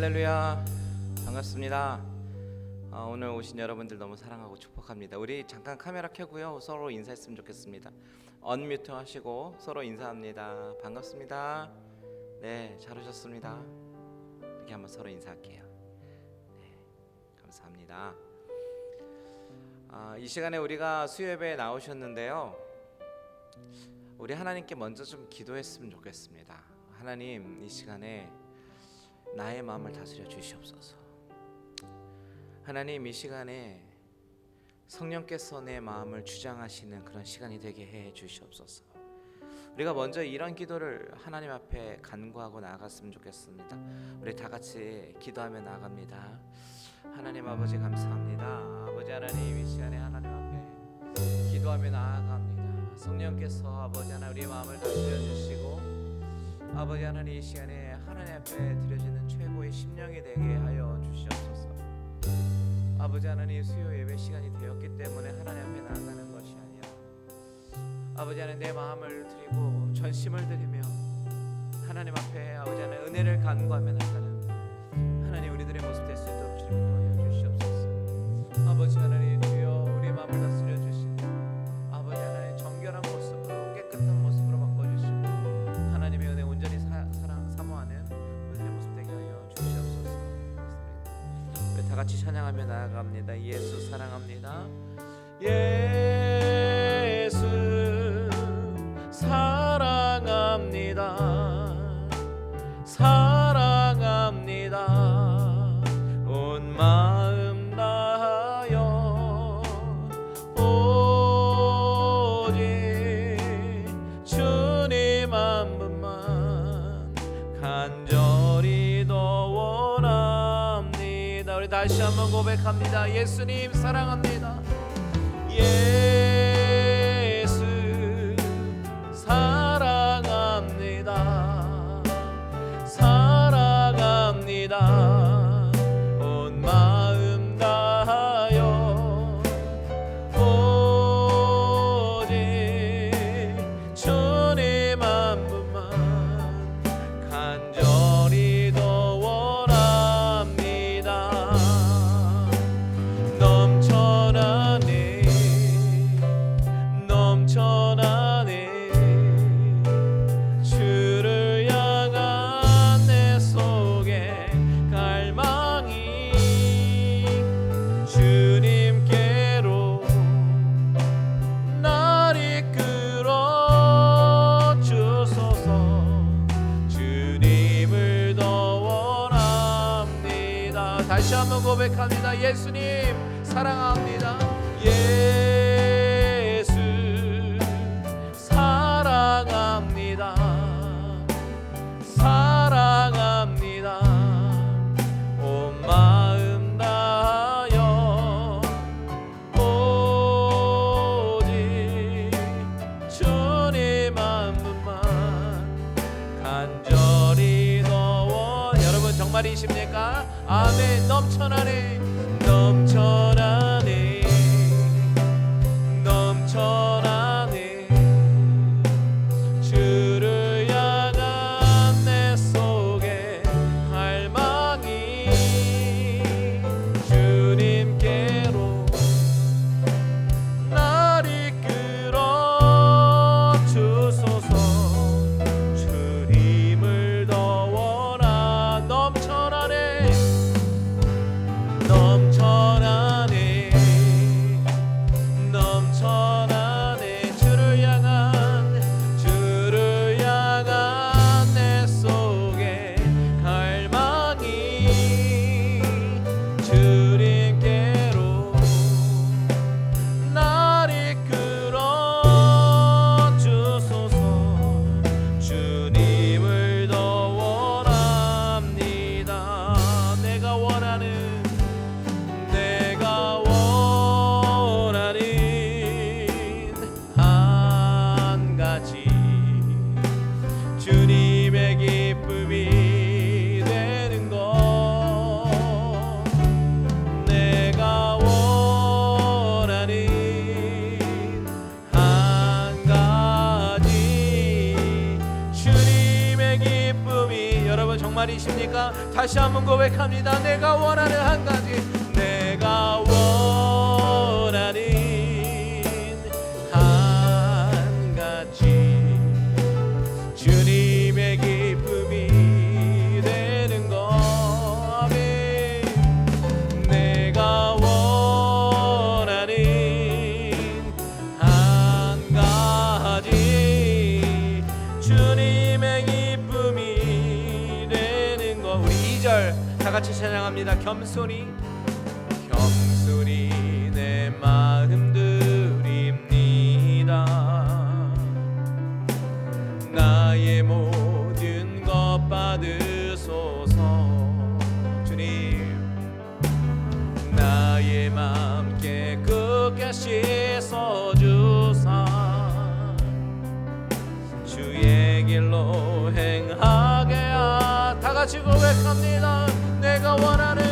할렐루야, 반갑습니다. 오늘 오신 여러분들 너무 사랑하고 축복합니다. 우리 잠깐 카메라 켜고요, 서로 인사했으면 좋겠습니다. 언뮤트 하시고 서로 인사합니다. 반갑습니다. 네, 잘 오셨습니다. 이렇게 한번 서로 인사할게요. 네, 감사합니다. 이 시간에 우리가 수요예배에 나오셨는데요, 우리 하나님께 먼저 좀 기도했으면 좋겠습니다. 하나님, 이 시간에 나의 마음을 다스려 주시옵소서. 하나님, 이 시간에 성령께서 내 마음을 주장하시는 그런 시간이 되게 해 주시옵소서. 우리가 먼저 이런 기도를 하나님 앞에 간구하고 나아갔으면 좋겠습니다. 우리 다 같이 기도하며 나아갑니다. 하나님 아버지, 감사합니다. 아버지 하나님, 이 시간에 하나님 앞에 기도하며 나아갑니다. 성령께서 아버지 하나님 우리 마음을 다스려 주시고, 아버지 하나님, 이 시간에 하나님 앞에 드려지는 최고의 심령이 되게 하여 주시옵소서. 아버지 하나님, 수요 예배 시간이 되었기 때문에 하나님 앞에 나아가는 것이 아니라 아버지 하나님 내 마음을 드리고 전심을 드리며 하나님 앞에 아버지 하나님 은혜를 간구하며 나가는 하나님 우리들의 모습 될 수 있도록 주님 도와여 주시옵소서. 아버지 하나님, 주여 우리 마음을 다스려 주시고 아버지 하나님 정결한 모습으로 깨끗한 모습으로 바꿔주시고 하나님의 은혜 온전히 사모하는 우리들의 모습 되게 하여 주시옵소서. 우리 다 같이 찬양하며 나아갑니다. 예수 사랑합니다. 예수 사랑합니다. 사랑합니다. 온 마음 다하여 오직 주님 한 분만 간절히 더 원합니다. 우리 다시 한번 고백합니다. 예수님 사랑합니다. 예수 사랑합니다. 사랑합니다. 온 마음 다하여 오직 주님 한 분만 간절히 더 원합니다. 넘쳐나네 주를 향한 내 속에 갈망이 주님께로 날 이끌어 주소서. 주님을 더 원합니다. 다시 한번 고백합니다. 예수님 사랑합니다. 예수 사랑합니다. 사랑합니다. 온 마음 다하여 오직 주님 한 분만 간절히 더 여러분 정말이십니까? 아멘. 넘쳐나네 넘쳐나네 넘쳐나네 주를 향한 내 속에 갈망이 주님께로 날 이끌어 주소서. 주님을 더 원하 넘쳐나네 말이십니까? 다시 한번 고백합니다. 내가 원하는 한 가지, 내가 원하는 한 가지, 주님의 기쁨이 되는 것. 아멘. 내가 원하는 한 가지, 주님의 기쁨이 되는 것. 우리 2절 다 같이 찬양합니다. 겸손히 내 마음 드립니다. 나의 모든 것 받으소서. 주님, 나의 맘 깨끗게 씻어주사 주의 길로 행하게 다 같이 고백합니다. 내가 원하는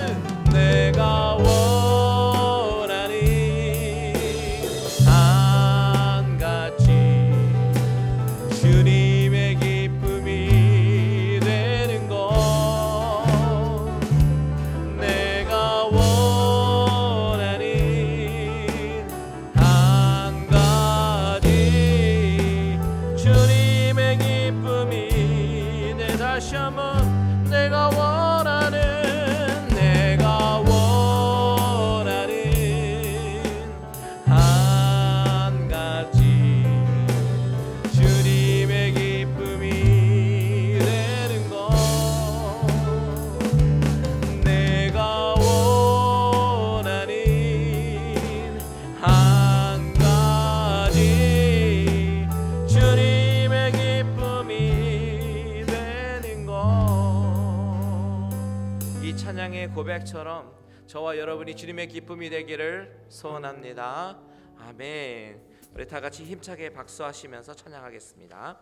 한 가지, 주님의 기쁨이 되는 것. 내가 원하는 한 가지, 주님의 기쁨이 내 다시 한번 내가 원하는 한 가지, 주님의 기쁨이 되는 것. 내가 원하는 한 가지, 주님의 기쁨이 되는 것. 이 찬양의 고백처럼 저와 여러분이 주님의 기쁨이 되기를 소원합니다. 아멘. 우리 다 같이 힘차게 박수하시면서 찬양하겠습니다.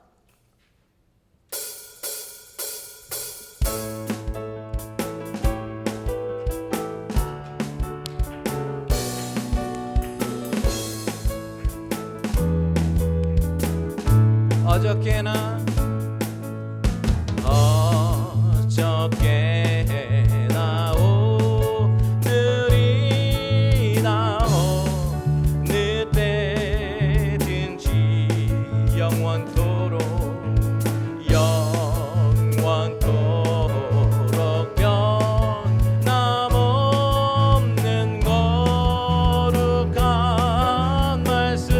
어저께나 영원토록 변함없는 거룩한 말씀,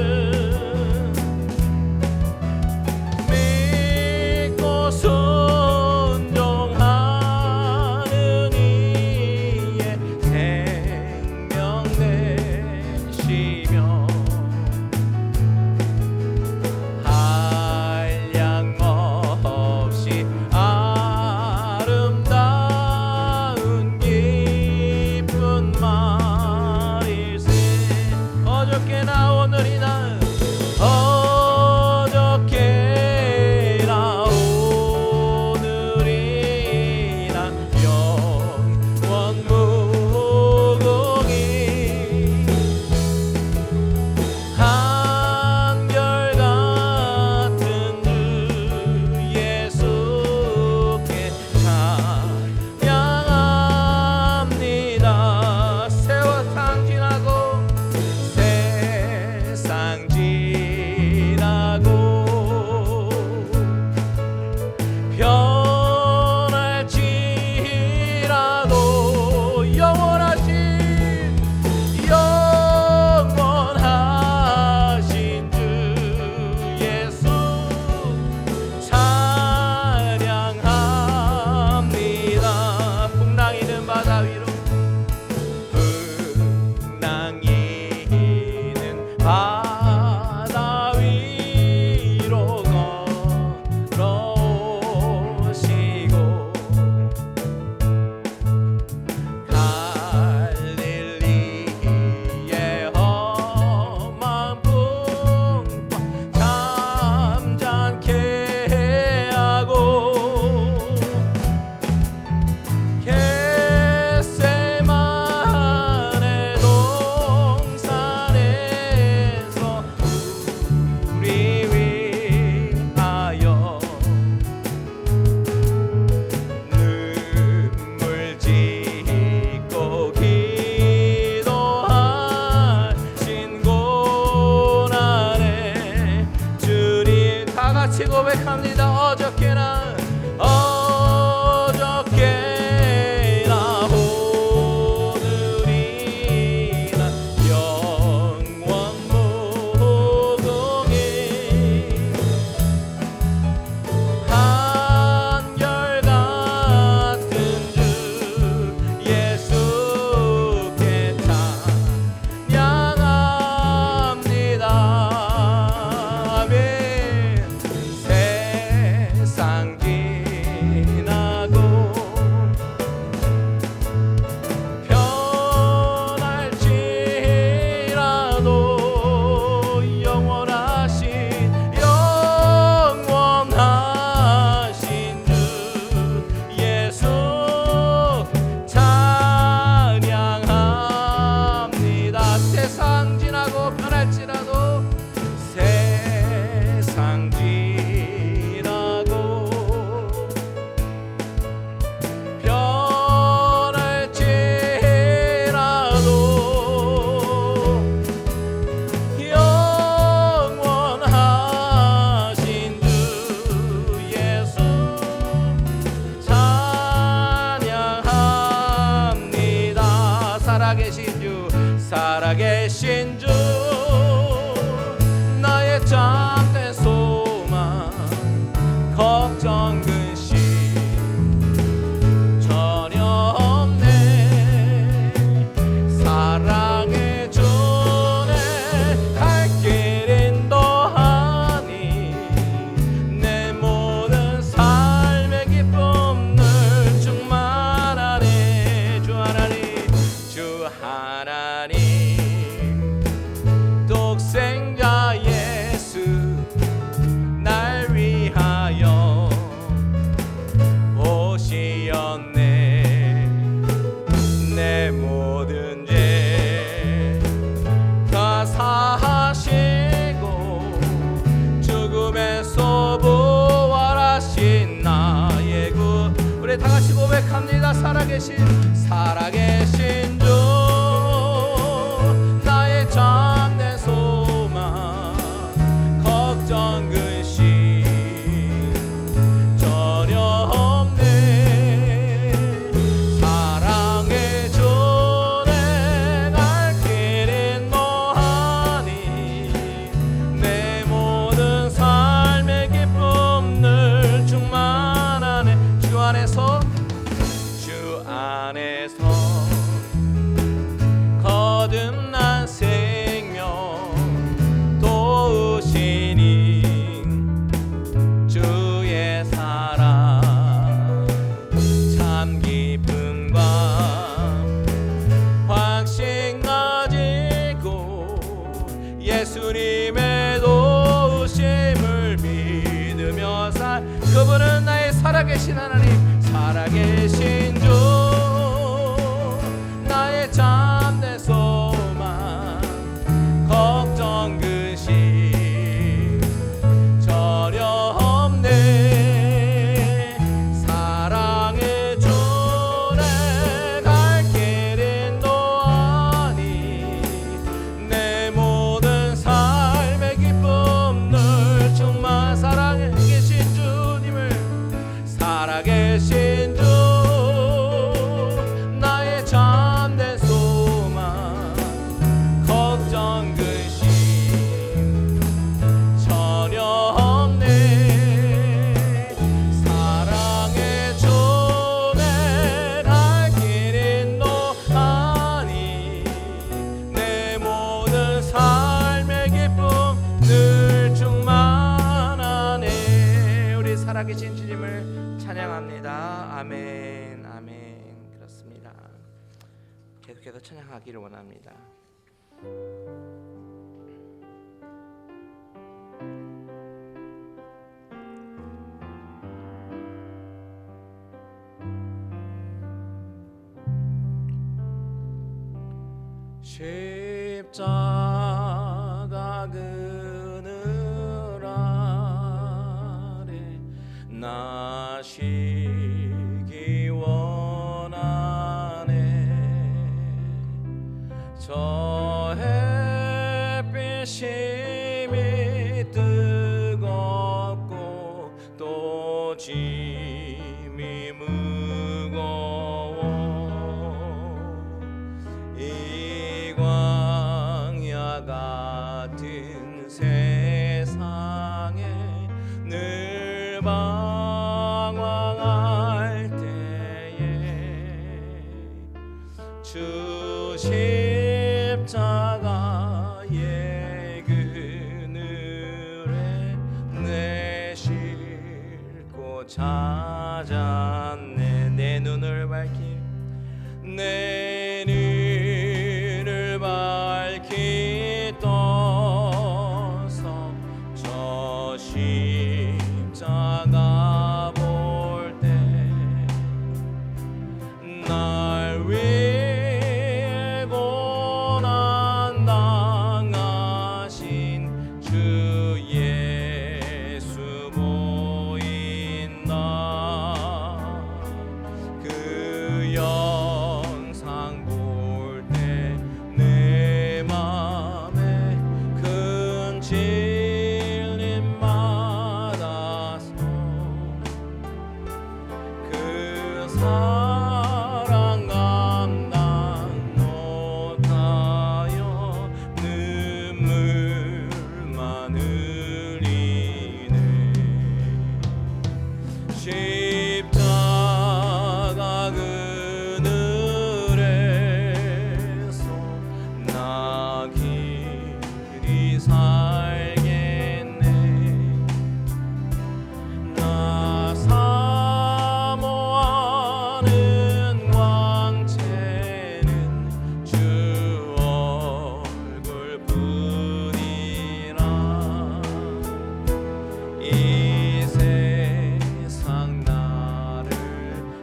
믿음으로 살아계신 주 나의 잠든 소망 걱정 근심 전혀 없네 사랑해 주네 갈 길 인도하니 내 모든 삶의 기쁨 늘 충만하네 주 하나님 독생자 예수 날 위하여 오시었네 내 모든 죄 다 사하시고 죽음에서 부활하신 나의 구 우리 다같이 고백합니다. 살아계신 주 나의 잠든 소망 걱정 근심 전혀 없네 사랑해 주네 갈 길 인도하니 내 모든 삶의 기쁨 늘 충만하네 주 안에서 거듭난 생명 도우시니 주의 사랑 참 깊은 밤 확신 가지고 예수님의 도우심을 믿으며 그분은 나의 살아계신 하나님 살아계신 주 나의 잠든 소망 걱정 근심 전혀 없네 사랑해 주네 갈 길 인도하니 내 모든 삶의 기쁨 늘 충만 사랑해 계신 주님을 살아계신 주 나의 잠든 소망 걱정 근심 전혀 없네 사랑해 주네 갈 길 인도하니 내 모든 삶의 기쁨 늘 충만하네 우리 살아계신 주님을 찬양합니다. 아멘 아멘. 그렇습니다. 계속해서 찬양하기를 원합니다. 십자가 그늘 아래 나 쉬기 원하네 저 햇빛이 뜨겁고 또 짐이 무거워 이 광야 같은 세상에 늘 방황할 때에 주 십자가의 그늘에 내 싣고 찾았네 내 눈을 밝히 떠서 저 십자가 볼 때 날 위해 고난 당하신 주 예수 보인다 눈물만 흘리네. 십자가 그늘에서 나 길이 살겠네. 나 사모하는 광채는 주 얼굴뿐이라. 이 세상 나를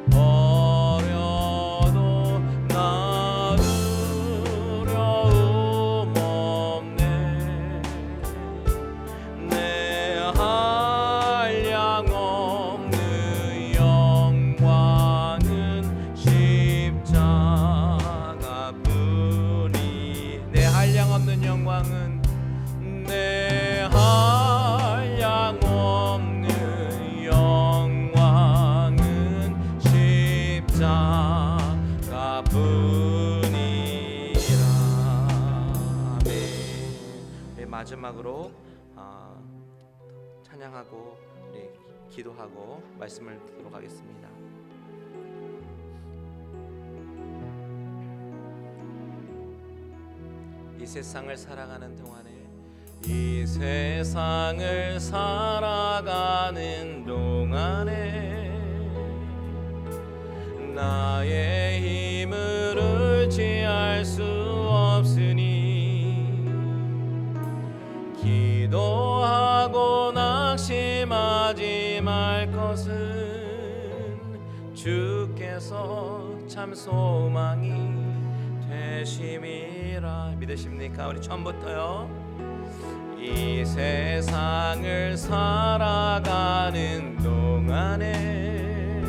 버려도 나 두려움 없네. 내 한량 없는 영광은 십자가뿐이. 내 한량 없는 영광은, 내 한량 없는 영광은 십자가뿐이라. 아멘. 네, 마지막으로 찬양하고 우리 기도하고 말씀을 듣도록 하겠습니다. 이 세상을 살아가는 동안에, 이 세상을 살아가는 동안에 나의 힘을 의지할 수 없으니 기도하고 낙심하지 말 것은 주께서 참 소망이 되심이라. 믿으십니까? 우리 처음부터요. 이 세상을 살아가는 동안에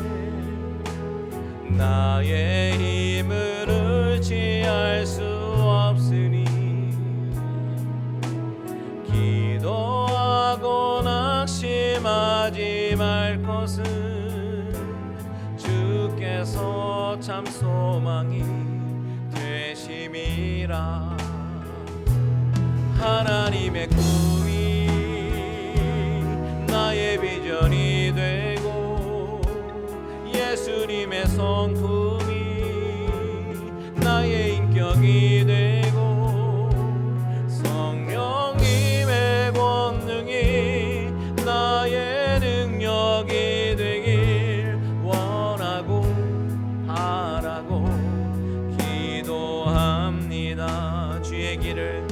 나의 힘을 의지할 수 없으니 기도하고 낙심하지 말 것은 주께서 참 소망이 되심이라. 하나님의 꿈이 나의 비전이 되고 예수님의 성품이 나의 인격이 되고 성령님의 권능이 나의 능력이 되길 원하고 바라고 기도합니다. 주의 길을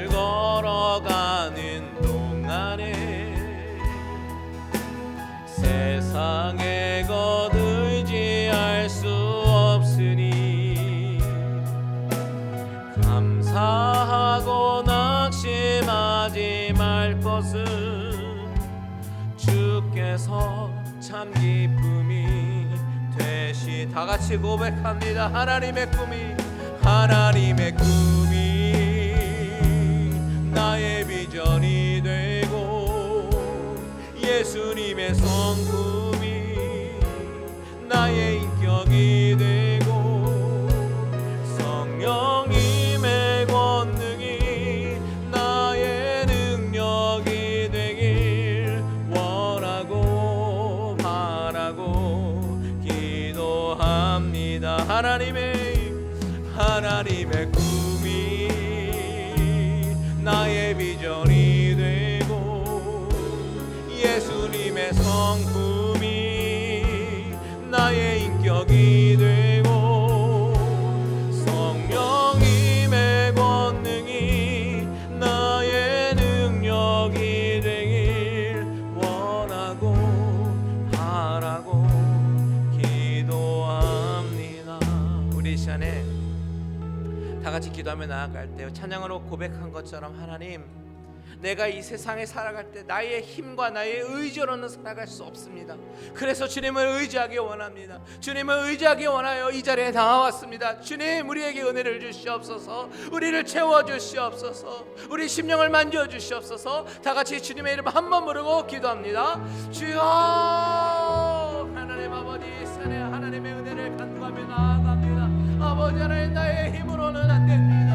걸어가는 동안에 세상의 것 의지할 수 없으니 감사하고 낙심하지 말 것은 주께서 참 기쁨이 되시. 다 같이 고백합니다. 하나님의 꿈이 나의 비전이 되고 예수님의 성품이 나의 인격이 되고 성령님의 권능이 나의 능력이 되길 원하고 바라고 기도합니다. 하나님의 꿈이 나의 비전이 되고 예수님의 성품이 나의 인격이 되고 성령님의 권능이 나의 능력이 되길 원하고 바라고 기도합니다. 우리 이 시간에 다 같이 기도하며 나아갈 때 찬양으로 고백한 것처럼 하나님, 내가 이 세상에 살아갈 때 나의 힘과 나의 의지로는 살아갈 수 없습니다. 그래서 주님을 의지하기 원합니다. 주님을 의지하기 원하여 이 자리에 나와왔습니다. 주님, 우리에게 은혜를 주시옵소서. 우리를 채워주시옵소서. 우리 심령을 만져주시옵소서. 다 같이 주님의 이름 한번 부르고 기도합니다. 주여, 하나님 아버지, 산에 하나님의 은혜를 간구하며 나아갑니다. 아버지 하나님, 나의 힘으로는 안 됩니다.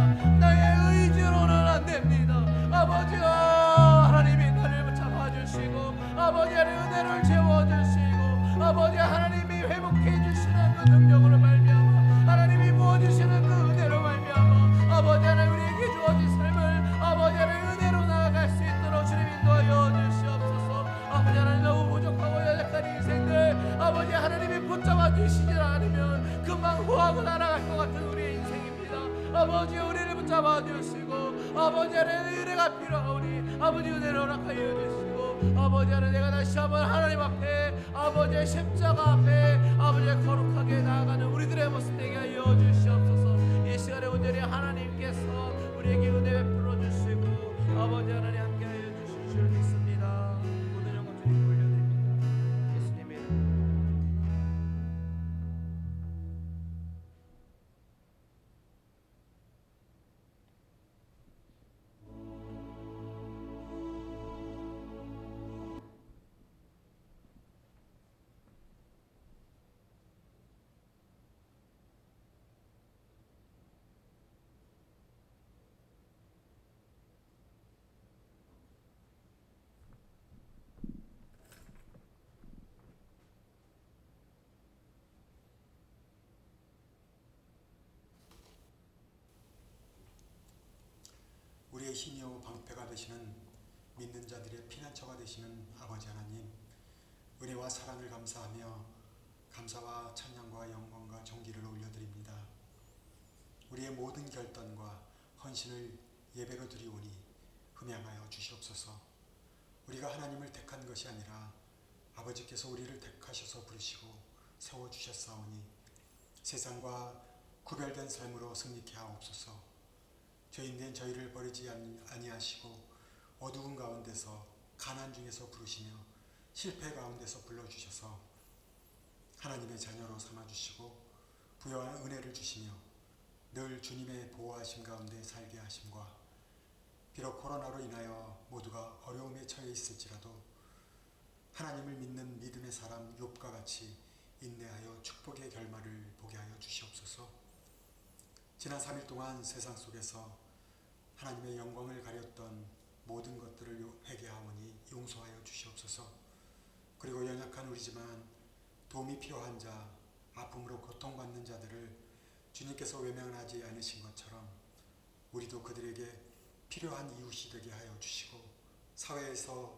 아버지 우리를 붙잡아 주시고 아버지 하나님 은혜가 필요하오니 아버지 은혜를 허락하여 주시고 아버지 하나님 내가 다시 한번 하나님 앞에 아버지의 십자가 앞에 아버지의 거룩하게 나아가는 우리들의 모습 되게 하여 주시옵소서. 이 시간에 온전히 하나님께서 우리에게 은혜 베풀어 주시고 아버지 하나님 함께 하여 주실 줄 믿습니다. 모든 영광 주님 돌려드립니다. 예수님의 이름으로. 우리의 힘이요 방패가 되시는 믿는 자들의 피난처가 되시는 아버지 하나님, 은혜와 사랑을 감사하며 감사와 찬양과 영광과 존귀를 올려드립니다. 우리의 모든 결단과 헌신을 예배로 드리오니 흠양하여 주시옵소서. 우리가 하나님을 택한 것이 아니라 아버지께서 우리를 택하셔서 부르시고 세워주셨사오니 세상과 구별된 삶으로 승리케 하옵소서. 죄인된 저희를 버리지 아니하시고 어두운 가운데서 가난 중에서 부르시며 실패 가운데서 불러주셔서 하나님의 자녀로 삼아주시고 부여한 은혜를 주시며 늘 주님의 보호하심 가운데 살게 하심과 비록 코로나로 인하여 모두가 어려움에 처해 있을지라도 하나님을 믿는 믿음의 사람 욥과 같이 인내하여 축복의 결말을 보게 하여 주시옵소서. 지난 3일 동안 세상 속에서 하나님의 영광을 가렸던 모든 것들을 회개하오니 용서하여 주시옵소서. 그리고 연약한 우리지만 도움이 필요한 자, 아픔으로 고통받는 자들을 주님께서 외면하지 않으신 것처럼 우리도 그들에게 필요한 이웃이 되게 하여 주시고 사회에서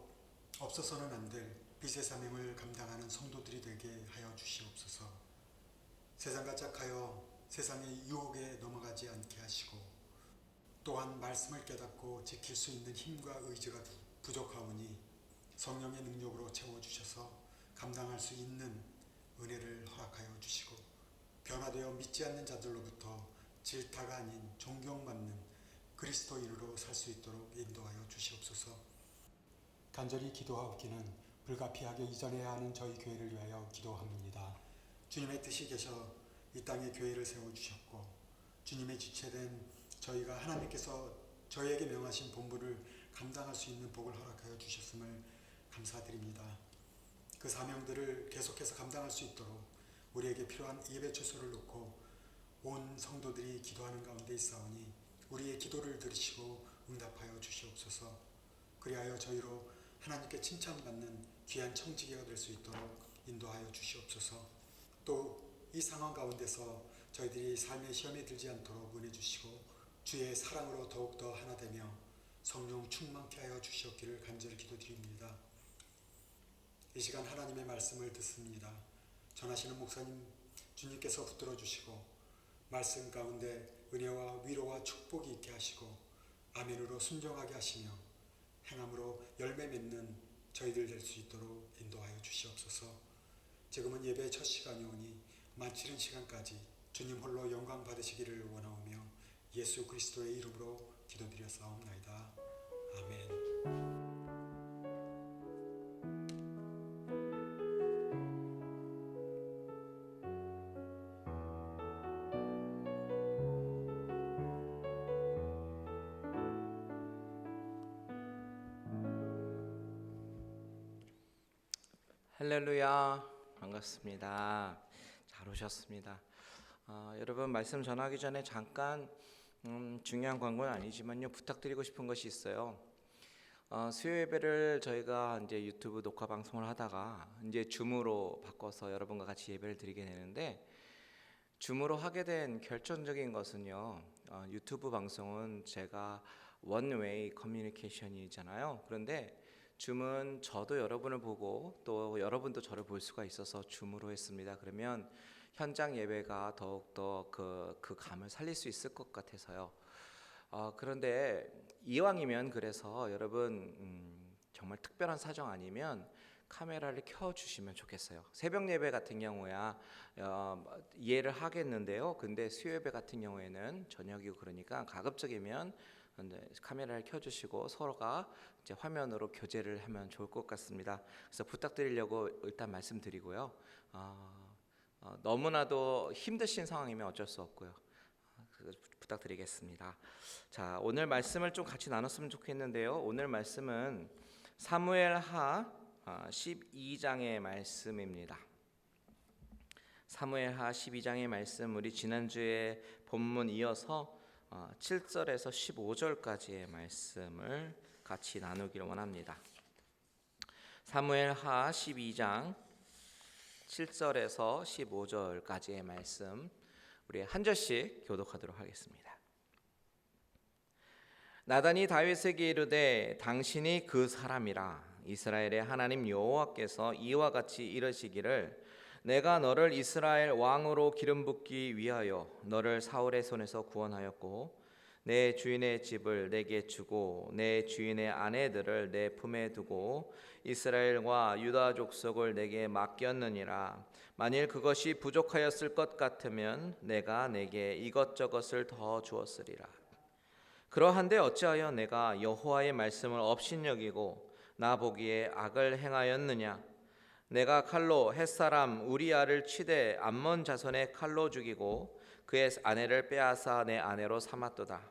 없어서는 안 될 빛의 사명을 감당하는 성도들이 되게 하여 주시옵소서. 세상과 짝하여 세상의 유혹에 넘어가지 않게 하시고 또한 말씀을 깨닫고 지킬 수 있는 힘과 의지가 부족하오니 성령의 능력으로 채워주셔서 감당할 수 있는 은혜를 허락하여 주시고 변화되어 믿지 않는 자들로부터 질타가 아닌 존경받는 그리스도인으로 살 수 있도록 인도하여 주시옵소서. 간절히 기도하옵기는 불가피하게 이전해야 하는 저희 교회를 위하여 기도합니다. 주님의 뜻이 계셔 이 땅에 교회를 세워주셨고 주님의 지체된 저희가 하나님께서 저희에게 명하신 본부를 감당할 수 있는 복을 허락하여 주셨음을 감사드립니다. 그 사명들을 계속해서 감당할 수 있도록 우리에게 필요한 예배 처소를 놓고 온 성도들이 기도하는 가운데 있사오니 우리의 기도를 들으시고 응답하여 주시옵소서. 그리하여 저희로 하나님께 칭찬받는 귀한 청지기가 될 수 있도록 인도하여 주시옵소서. 또 이 상황 가운데서 저희들이 삶의 시험에 들지 않도록 은혜 주시고 주의 사랑으로 더욱더 하나 되며 성령 충만케 하여 주시옵기를 간절히 기도드립니다. 이 시간 하나님의 말씀을 듣습니다. 전하시는 목사님 주님께서 붙들어 주시고 말씀 가운데 은혜와 위로와 축복이 있게 하시고 아멘으로 순종하게 하시며 행함으로 열매 맺는 저희들 될 수 있도록 인도하여 주시옵소서. 지금은 예배의 첫 시간이 오니 마치는 시간까지 주님 홀로 영광 받으시기를 원하오며 예수 그리스도의 이름으로 기도드렸사옵나이다. 아멘. 할렐루야, 반갑습니다. 잘 오셨습니다. 여러분 말씀 전하기 전에 잠깐 중요한 광고는 아니지만요 부탁드리고 싶은 것이 있어요. 수요 예배를 저희가 이제 유튜브 녹화 방송을 하다가 이제 줌으로 바꿔서 여러분과 같이 예배를 드리게 되는데 줌으로 하게 된 결정적인 것은요 유튜브 방송은 제가 원웨이 커뮤니케이션이잖아요. 그런데 줌은 저도 여러분을 보고 또 여러분도 저를 볼 수가 있어서 줌으로 했습니다. 그러면 현장 예배가 더욱더 그 감을 살릴 수 있을 것 같아서요. 그런데 이왕이면 그래서 여러분 정말 특별한 사정 아니면 카메라를 켜주시면 좋겠어요. 새벽 예배 같은 경우야 이해를 하겠는데요. 근데 수요예배 같은 경우에는 저녁이고 그러니까 가급적이면 카메라를 켜주시고 서로가 이제 화면으로 교제를 하면 좋을 것 같습니다. 그래서 부탁드리려고 일단 말씀드리고요. 너무나도 힘드신 상황이면 어쩔 수 없고요. 부탁드리겠습니다. 자, 오늘 말씀을 좀 같이 나눴으면 좋겠는데요. 오늘 말씀은 사무엘하 12장의 말씀입니다. 사무엘하 12장의 말씀, 우리 지난주에 본문 이어서 7절에서 15절까지의 말씀을 같이 나누기를 원합니다. 사무엘하 12장 7절에서 15절까지의 말씀, 우리 한 절씩 교독하도록 하겠습니다. 나단이 다윗에게 이르되 당신이 그 사람이라. 이스라엘의 하나님 여호와께서 이와 같이 이르시기를 내가 너를 이스라엘 왕으로 기름 붓기 위하여 너를 사울의 손에서 구원하였고 내 주인의 집을 내게 주고 내 주인의 아내들을 내 품에 두고 이스라엘과 유다 족속을 내게 맡겼느니라. 만일 그것이 부족하였을 것 같으면 내가 내게 이것저것을 더 주었으리라. 그러한데 어찌하여 내가 여호와의 말씀을 업신여기고 나 보기에 악을 행하였느냐? 내가 칼로 햇사람 우리아를 치되 암몬 자손의 칼로 죽이고 그의 아내를 빼앗아 내 아내로 삼았도다.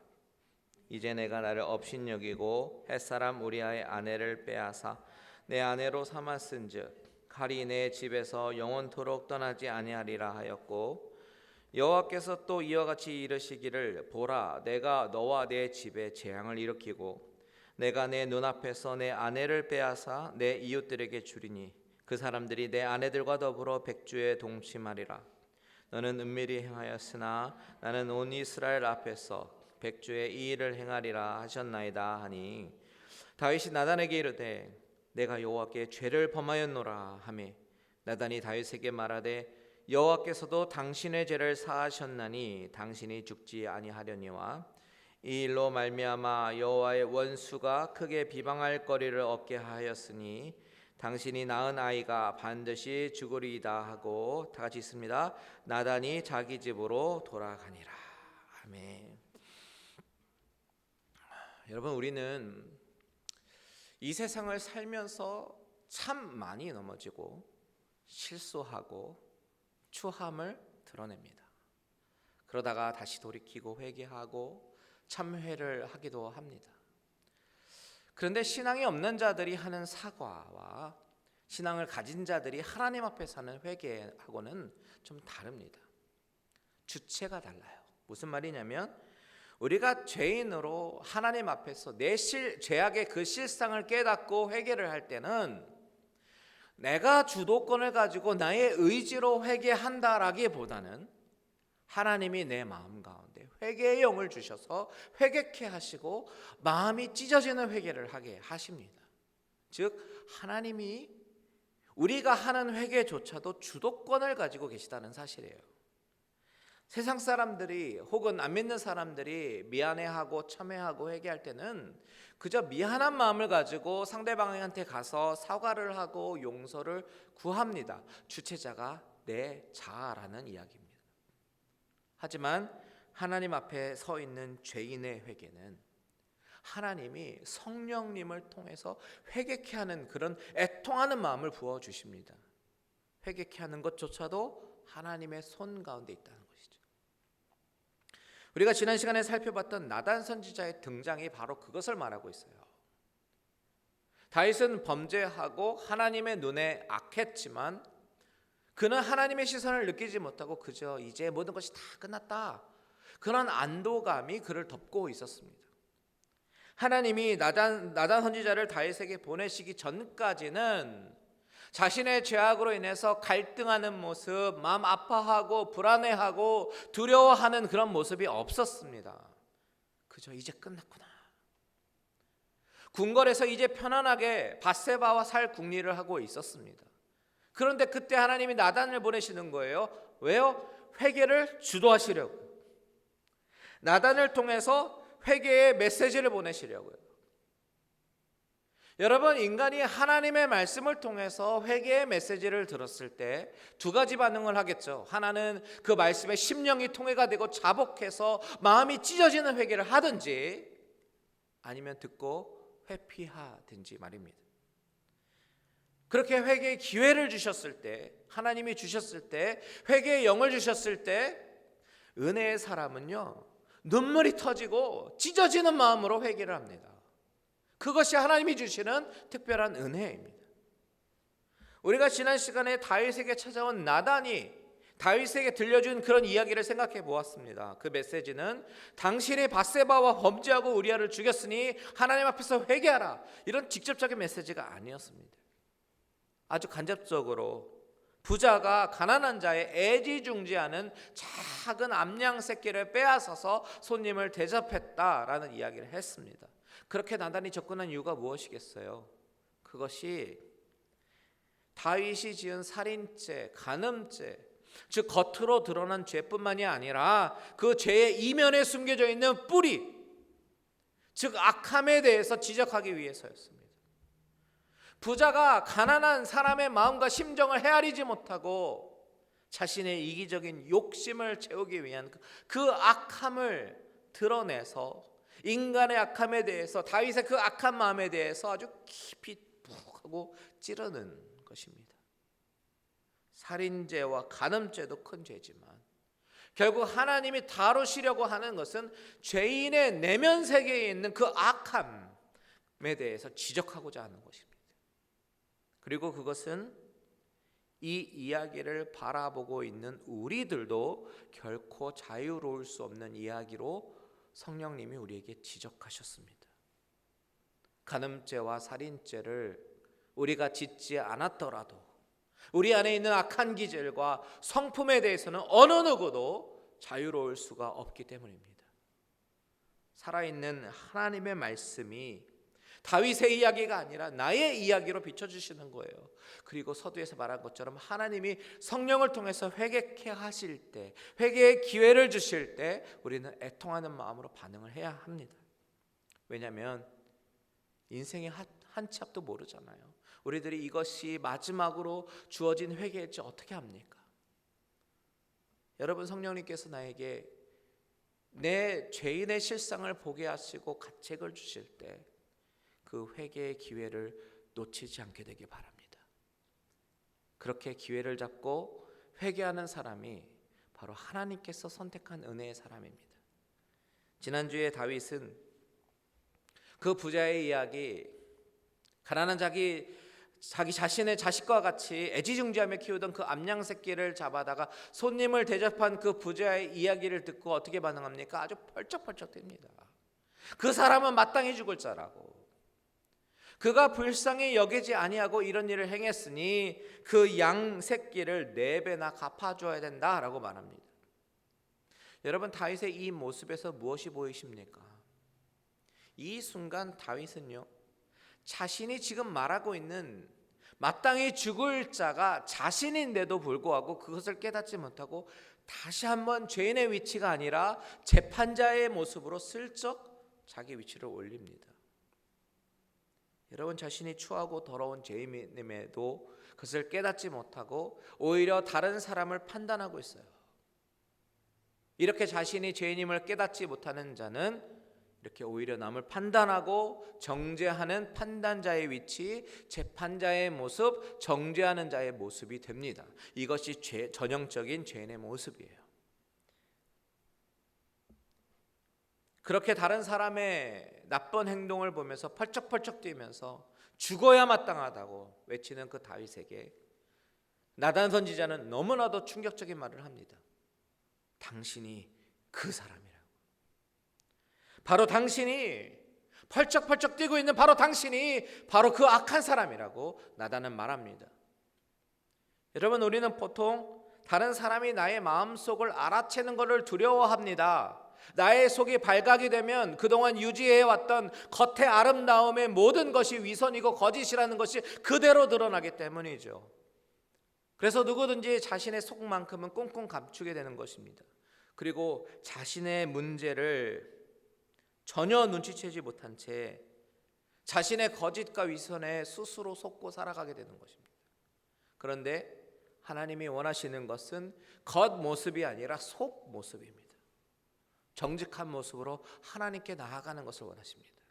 이제 내가 나를 업신여기고 햇사람 우리아의 아내를 빼앗아 내 아내로 삼았은즉 칼이 내 집에서 영원토록 떠나지 아니하리라 하였고 여호와께서 또 이와 같이 이르시기를 보라 내가 너와 내 집에 재앙을 일으키고 내가 내 눈앞에서 내 아내를 빼앗아 내 이웃들에게 주리니 그 사람들이 내 아내들과 더불어 백주에 동침하리라. 너는 은밀히 행하였으나 나는 온 이스라엘 앞에서 백주에 이 일을 행하리라 하셨나이다 하니 다윗이 나단에게 이르되 내가 여호와께 죄를 범하였노라 하며 나단이 다윗에게 말하되 여호와께서도 당신의 죄를 사하셨나니 당신이 죽지 아니하려니와 이 일로 말미암아 여호와의 원수가 크게 비방할 거리를 얻게 하였으니 당신이 낳은 아이가 반드시 죽으리이다 하고 다 같이 있습니다. 나단이 자기 집으로 돌아가니라. 아멘. 여러분, 우리는 이 세상을 살면서 참 많이 넘어지고 실수하고 추함을 드러냅니다. 그러다가 다시 돌이키고 회개하고 참회를 하기도 합니다. 그런데 신앙이 없는 자들이 하는 사과와 신앙을 가진 자들이 하나님 앞에 사는 회개하고는 좀 다릅니다. 주체가 달라요. 무슨 말이냐면 우리가 죄인으로 하나님 앞에서 내 죄악의 그 실상을 깨닫고 회개를 할 때는 내가 주도권을 가지고 나의 의지로 회개한다라기보다는 하나님이 내 마음 가운데 회개의 영을 주셔서 회개케 하시고 마음이 찢어지는 회개를 하게 하십니다. 즉 하나님이 우리가 하는 회개조차도 주도권을 가지고 계시다는 사실이에요. 세상 사람들이 혹은 안 믿는 사람들이 미안해하고 참회하고 회개할 때는 그저 미안한 마음을 가지고 상대방한테 가서 사과를 하고 용서를 구합니다. 주체자가 내 자아라는 이야기입니다. 하지만 하나님 앞에 서 있는 죄인의 회개는 하나님이 성령님을 통해서 회개케 하는 그런 애통하는 마음을 부어주십니다. 회개케 하는 것조차도 하나님의 손 가운데 있다는 것이죠. 우리가 지난 시간에 살펴봤던 나단 선지자의 등장이 바로 그것을 말하고 있어요. 다윗은 범죄하고 하나님의 눈에 악했지만 그는 하나님의 시선을 느끼지 못하고 그저 이제 모든 것이 다 끝났다, 그런 안도감이 그를 덮고 있었습니다. 하나님이 나단 선지자를 다윗에게 보내시기 전까지는 자신의 죄악으로 인해서 갈등하는 모습, 마음 아파하고 불안해하고 두려워하는 그런 모습이 없었습니다. 그저 이제 끝났구나, 궁궐에서 이제 편안하게 밧세바와 살 궁리를 하고 있었습니다. 그런데 그때 하나님이 나단을 보내시는 거예요. 왜요? 회개를 주도하시려고. 나단을 통해서 회개의 메시지를 보내시려고요. 여러분, 인간이 하나님의 말씀을 통해서 회개의 메시지를 들었을 때 두 가지 반응을 하겠죠. 하나는 그 말씀에 심령이 통해가 되고 자복해서 마음이 찢어지는 회개를 하든지, 아니면 듣고 회피하든지 말입니다. 그렇게 회개의 기회를 주셨을 때, 하나님이 주셨을 때, 회개의 영을 주셨을 때, 은혜의 사람은요, 눈물이 터지고 찢어지는 마음으로 회개를 합니다. 그것이 하나님이 주시는 특별한 은혜입니다. 우리가 지난 시간에 다윗에게 찾아온 나단이 다윗에게 들려준 그런 이야기를 생각해 보았습니다. 그 메시지는 당신이 밧세바와 범죄하고 우리아를 죽였으니 하나님 앞에서 회개하라, 이런 직접적인 메시지가 아니었습니다. 아주 간접적으로 부자가 가난한 자의 애지중지하는 작은 암양 새끼를 빼앗아서 손님을 대접했다라는 이야기를 했습니다. 그렇게 나단이 접근한 이유가 무엇이겠어요? 그것이 다윗이 지은 살인죄, 간음죄, 즉 겉으로 드러난 죄뿐만이 아니라 그 죄의 이면에 숨겨져 있는 뿌리, 즉 악함에 대해서 지적하기 위해서였습니다. 부자가 가난한 사람의 마음과 심정을 헤아리지 못하고 자신의 이기적인 욕심을 채우기 위한 그 악함을 드러내서 인간의 악함에 대해서, 다윗의 그 악한 마음에 대해서 아주 깊이 푹 하고 찌르는 것입니다. 살인죄와 간음죄도 큰 죄지만 결국 하나님이 다루시려고 하는 것은 죄인의 내면 세계에 있는 그 악함에 대해서 지적하고자 하는 것입니다. 그리고 그것은 이 이야기를 바라보고 있는 우리들도 결코 자유로울 수 없는 이야기로 성령님이 우리에게 지적하셨습니다. 간음죄와 살인죄를 우리가 짓지 않았더라도 우리 안에 있는 악한 기질과 성품에 대해서는 어느 누구도 자유로울 수가 없기 때문입니다. 살아있는 하나님의 말씀이 다윗의 이야기가 아니라 나의 이야기로 비춰주시는 거예요. 그리고 서두에서 말한 것처럼 하나님이 성령을 통해서 회개케 하실 때, 회개의 기회를 주실 때 우리는 애통하는 마음으로 반응을 해야 합니다. 왜냐하면 인생의 한 치 앞도 모르잖아요. 우리들이 이것이 마지막으로 주어진 회개일지 어떻게 합니까? 여러분, 성령님께서 나에게 내 죄인의 실상을 보게 하시고 가책을 주실 때 그 회개의 기회를 놓치지 않게 되길 바랍니다. 그렇게 기회를 잡고 회개하는 사람이 바로 하나님께서 선택한 은혜의 사람입니다. 지난주에 다윗은 그 부자의 이야기, 가난한 자기 자신의 자식과 같이 애지중지하며 키우던 그 암양 새끼를 잡아다가 손님을 대접한 그 부자의 이야기를 듣고 어떻게 반응합니까? 아주 펄쩍펄쩍 뜁니다. 그 사람은 마땅히 죽을 자라고, 그가 불쌍히 여기지 아니하고 이런 일을 행했으니 그 양 새끼를 4배나 갚아줘야 된다라고 말합니다. 여러분, 다윗의 이 모습에서 무엇이 보이십니까? 이 순간 다윗은요, 자신이 지금 말하고 있는 마땅히 죽을 자가 자신인데도 불구하고 그것을 깨닫지 못하고 다시 한번 죄인의 위치가 아니라 재판자의 모습으로 슬쩍 자기 위치를 올립니다. 여러분, 자신이 추하고 더러운 죄인임에도 그것을 깨닫지 못하고 오히려 다른 사람을 판단하고 있어요. 이렇게 자신이 죄인임을 깨닫지 못하는 자는 이렇게 오히려 남을 판단하고 정죄하는 판단자의 위치, 재판자의 모습, 정죄하는 자의 모습이 됩니다. 이것이 전형적인 죄인의 모습이에요. 그렇게 다른 사람의 나쁜 행동을 보면서 펄쩍펄쩍 뛰면서 죽어야 마땅하다고 외치는 그 다윗에게 나단 선지자는 너무나도 충격적인 말을 합니다. 당신이 그 사람이라고. 바로 당신이, 펄쩍펄쩍 뛰고 있는 바로 당신이 바로 그 악한 사람이라고 나단은 말합니다. 여러분, 우리는 보통 다른 사람이 나의 마음속을 알아채는 것을 두려워합니다. 나의 속이 발각이 되면 그동안 유지해왔던 겉의 아름다움의 모든 것이 위선이고 거짓이라는 것이 그대로 드러나기 때문이죠. 그래서 누구든지 자신의 속만큼은 꽁꽁 감추게 되는 것입니다. 그리고 자신의 문제를 전혀 눈치채지 못한 채 자신의 거짓과 위선에 스스로 속고 살아가게 되는 것입니다. 그런데 하나님이 원하시는 것은 겉모습이 아니라 속모습입니다. 정직한 모습으로 하나님께 나아가는 것을 원하십니다.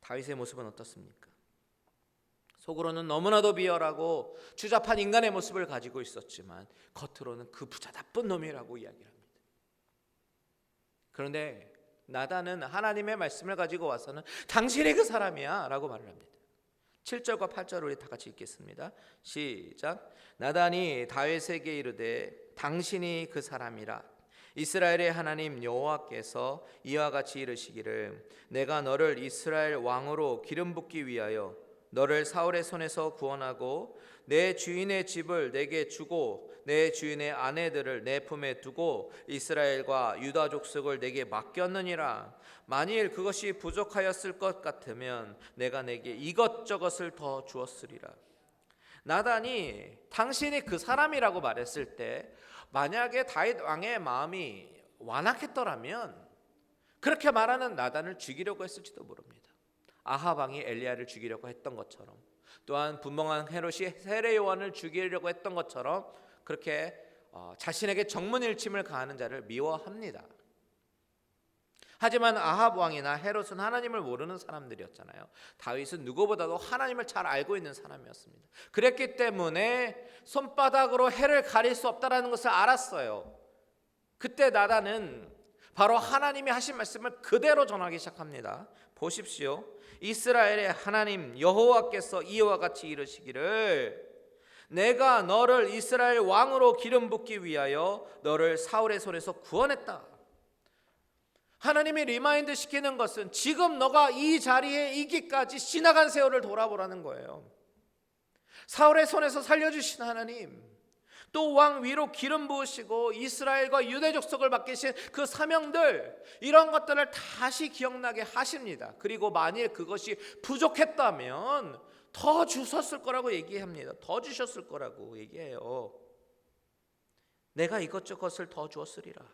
다윗의 모습은 어떻습니까? 속으로는 너무나도 비열하고 추잡한 인간의 모습을 가지고 있었지만 겉으로는 그 부자 나쁜 놈이라고 이야기를 합니다. 그런데 나단은 하나님의 말씀을 가지고 와서는 당신이 그 사람이야 라고 말을 합니다. 7절과 8절을 우리 다 같이 읽겠습니다. 시작. 나단이 다윗에게 이르되 당신이 그 사람이라. 이스라엘의 하나님 여호와께서 이와 같이 이르시기를 내가 너를 이스라엘 왕으로 기름 붓기 위하여 너를 사울의 손에서 구원하고 내 주인의 집을 내게 주고 내 주인의 아내들을 내 품에 두고 이스라엘과 유다 족속을 내게 맡겼느니라. 만일 그것이 부족하였을 것 같으면 내가 내게 이것저것을 더 주었으리라. 나단이 당신이 그 사람이라고 말했을 때 만약에 다윗 왕의 마음이 완악했더라면 그렇게 말하는 나단을 죽이려고 했을지도 모릅니다. 아합 왕이 엘리야를 죽이려고 했던 것처럼, 또한 분봉한 헤롯이 세례 요한을 죽이려고 했던 것처럼 그렇게 자신에게 정문일침을 가하는 자를 미워합니다. 하지만 아합 왕이나 헤롯은 하나님을 모르는 사람들이었잖아요. 다윗은 누구보다도 하나님을 잘 알고 있는 사람이었습니다. 그랬기 때문에 손바닥으로 해를 가릴 수 없다는 것을 알았어요. 그때 나단은 바로 하나님이 하신 말씀을 그대로 전하기 시작합니다. 보십시오. 이스라엘의 하나님 여호와께서 이와 같이 이르시기를 내가 너를 이스라엘 왕으로 기름 붓기 위하여 너를 사울의 손에서 구원했다. 하나님이 리마인드 시키는 것은 지금 너가 이 자리에 있기까지 지나간 세월을 돌아보라는 거예요. 사울의 손에서 살려주신 하나님, 또 왕 위로 기름 부으시고 이스라엘과 유대 족속을 맡기신 그 사명들, 이런 것들을 다시 기억나게 하십니다. 그리고 만일 그것이 부족했다면 더 주셨을 거라고 얘기합니다. 더 주셨을 거라고 얘기해요. 내가 이것저것을 더 주었으리라.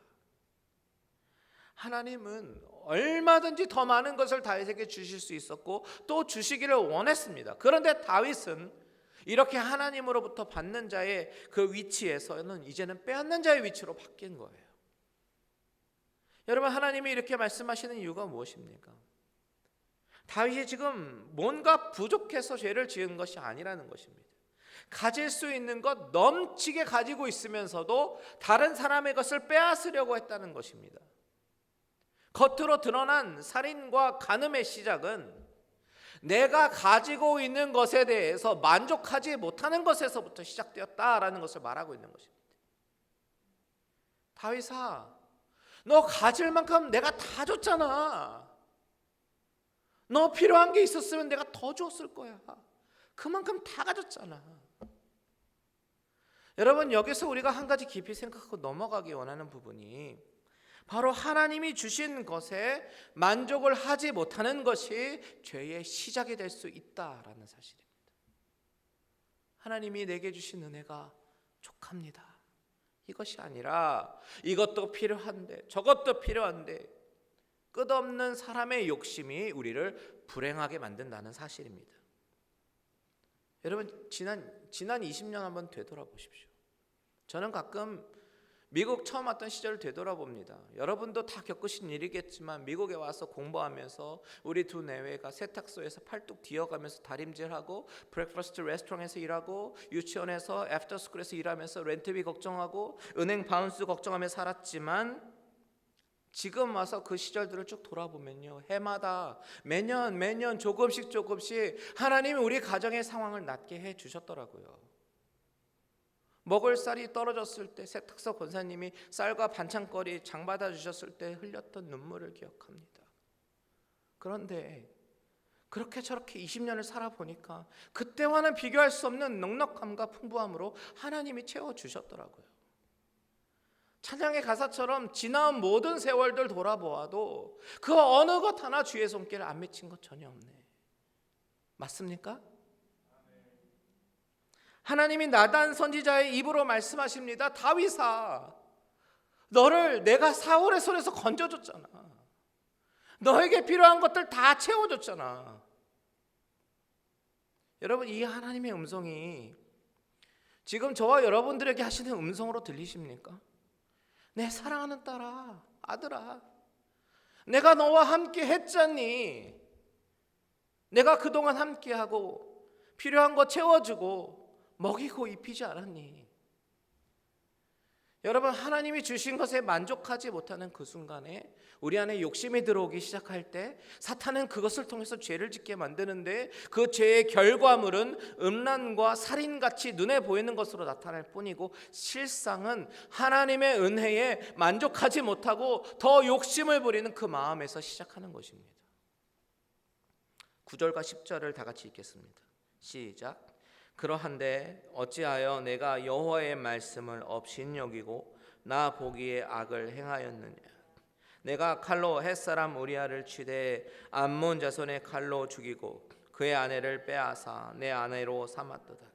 하나님은 얼마든지 더 많은 것을 다윗에게 주실 수 있었고 또 주시기를 원했습니다. 그런데 다윗은 이렇게 하나님으로부터 받는 자의 그 위치에서는 이제는 빼앗는 자의 위치로 바뀐 거예요. 여러분, 하나님이 이렇게 말씀하시는 이유가 무엇입니까? 다윗이 지금 뭔가 부족해서 죄를 지은 것이 아니라는 것입니다. 가질 수 있는 것 넘치게 가지고 있으면서도 다른 사람의 것을 빼앗으려고 했다는 것입니다. 겉으로 드러난 살인과 간음의 시작은 내가 가지고 있는 것에 대해서 만족하지 못하는 것에서부터 시작되었다라는 것을 말하고 있는 것입니다. 다윗아, 너 가질 만큼 내가 다 줬잖아. 너 필요한 게 있었으면 내가 더 줬을 거야. 그만큼 다 가졌잖아. 여러분, 여기서 우리가 한 가지 깊이 생각하고 넘어가기 원하는 부분이 바로 하나님이 주신 것에 만족을 하지 못하는 것이 죄의 시작이 될 수 있다라는 사실입니다. 하나님이 내게 주신 은혜가 족합니다. 이것이 아니라 이것도 필요한데 저것도 필요한데 끝없는 사람의 욕심이 우리를 불행하게 만든다는 사실입니다. 여러분, 지난 20년 한번 되돌아보십시오. 저는 가끔 미국 처음 왔던 시절을 되돌아봅니다. 여러분도 다 겪으신 일이겠지만 미국에 와서 공부하면서 우리 두 내외가 세탁소에서 팔뚝 뒤어가면서 다림질하고 브렉퍼스트 레스토랑에서 일하고 유치원에서 애프터스쿨에서 일하면서 렌트비 걱정하고 은행 바운스 걱정하며 살았지만 지금 와서 그 시절들을 쭉 돌아보면요, 해마다 매년 조금씩 하나님이 우리 가정의 상황을 낫게 해주셨더라고요. 먹을 쌀이 떨어졌을 때 세탁소 권사님이 쌀과 반찬거리 장 받아주셨을 때 흘렸던 눈물을 기억합니다. 그런데 그렇게 저렇게 20년을 살아보니까 그때와는 비교할 수 없는 넉넉함과 풍부함으로 하나님이 채워주셨더라고요. 찬양의 가사처럼 지나온 모든 세월들 돌아보아도 그 어느 것 하나 주의 손길을 안 미친 것 전혀 없네. 맞습니까? 하나님이 나단 선지자의 입으로 말씀하십니다. 다윗아, 너를 내가 사울의 손에서 건져줬잖아. 너에게 필요한 것들 다 채워줬잖아. 여러분, 이 하나님의 음성이 지금 저와 여러분들에게 하시는 음성으로 들리십니까? 내 사랑하는 딸아, 아들아, 내가 너와 함께 했잖니. 내가 그동안 함께하고 필요한 거 채워주고 먹이고 입히지 않았니? 여러분, 하나님이 주신 것에 만족하지 못하는 그 순간에 우리 안에 욕심이 들어오기 시작할 때 사탄은 그것을 통해서 죄를 짓게 만드는데 그 죄의 결과물은 음란과 살인같이 눈에 보이는 것으로 나타날 뿐이고 실상은 하나님의 은혜에 만족하지 못하고 더 욕심을 부리는 그 마음에서 시작하는 것입니다. 9절과 10절을 다 같이 읽겠습니다. 시작. 그러한데 어찌하여 내가 여호와의 말씀을 업신여기고 나 보기에 악을 행하였느냐. 내가 칼로 햇사람 우리아를 치되 암몬 자손의 칼로 죽이고 그의 아내를 빼앗아 내 아내로 삼았도다.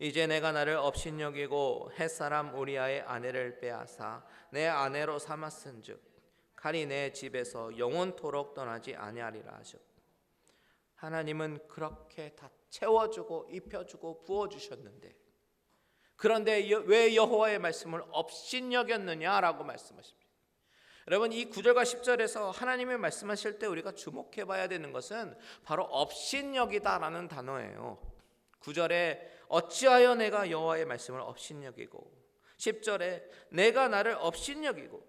이제 내가 나를 업신여기고 햇사람 우리아의 아내를 빼앗아 내 아내로 삼았은즉 칼이 내 집에서 영원토록 떠나지 아니하리라 하셨고, 하나님은 그렇게 다 채워주고 입혀주고 부어주셨는데 그런데 왜 여호와의 말씀을 업신여겼느냐라고 말씀하십니다. 여러분, 이 9절과 10절에서 하나님이 말씀하실 때 우리가 주목해 봐야 되는 것은 바로 업신여기다라는 단어예요. 9절에 어찌하여 내가 여호와의 말씀을 업신여기고, 10절에 내가 나를 업신여기고.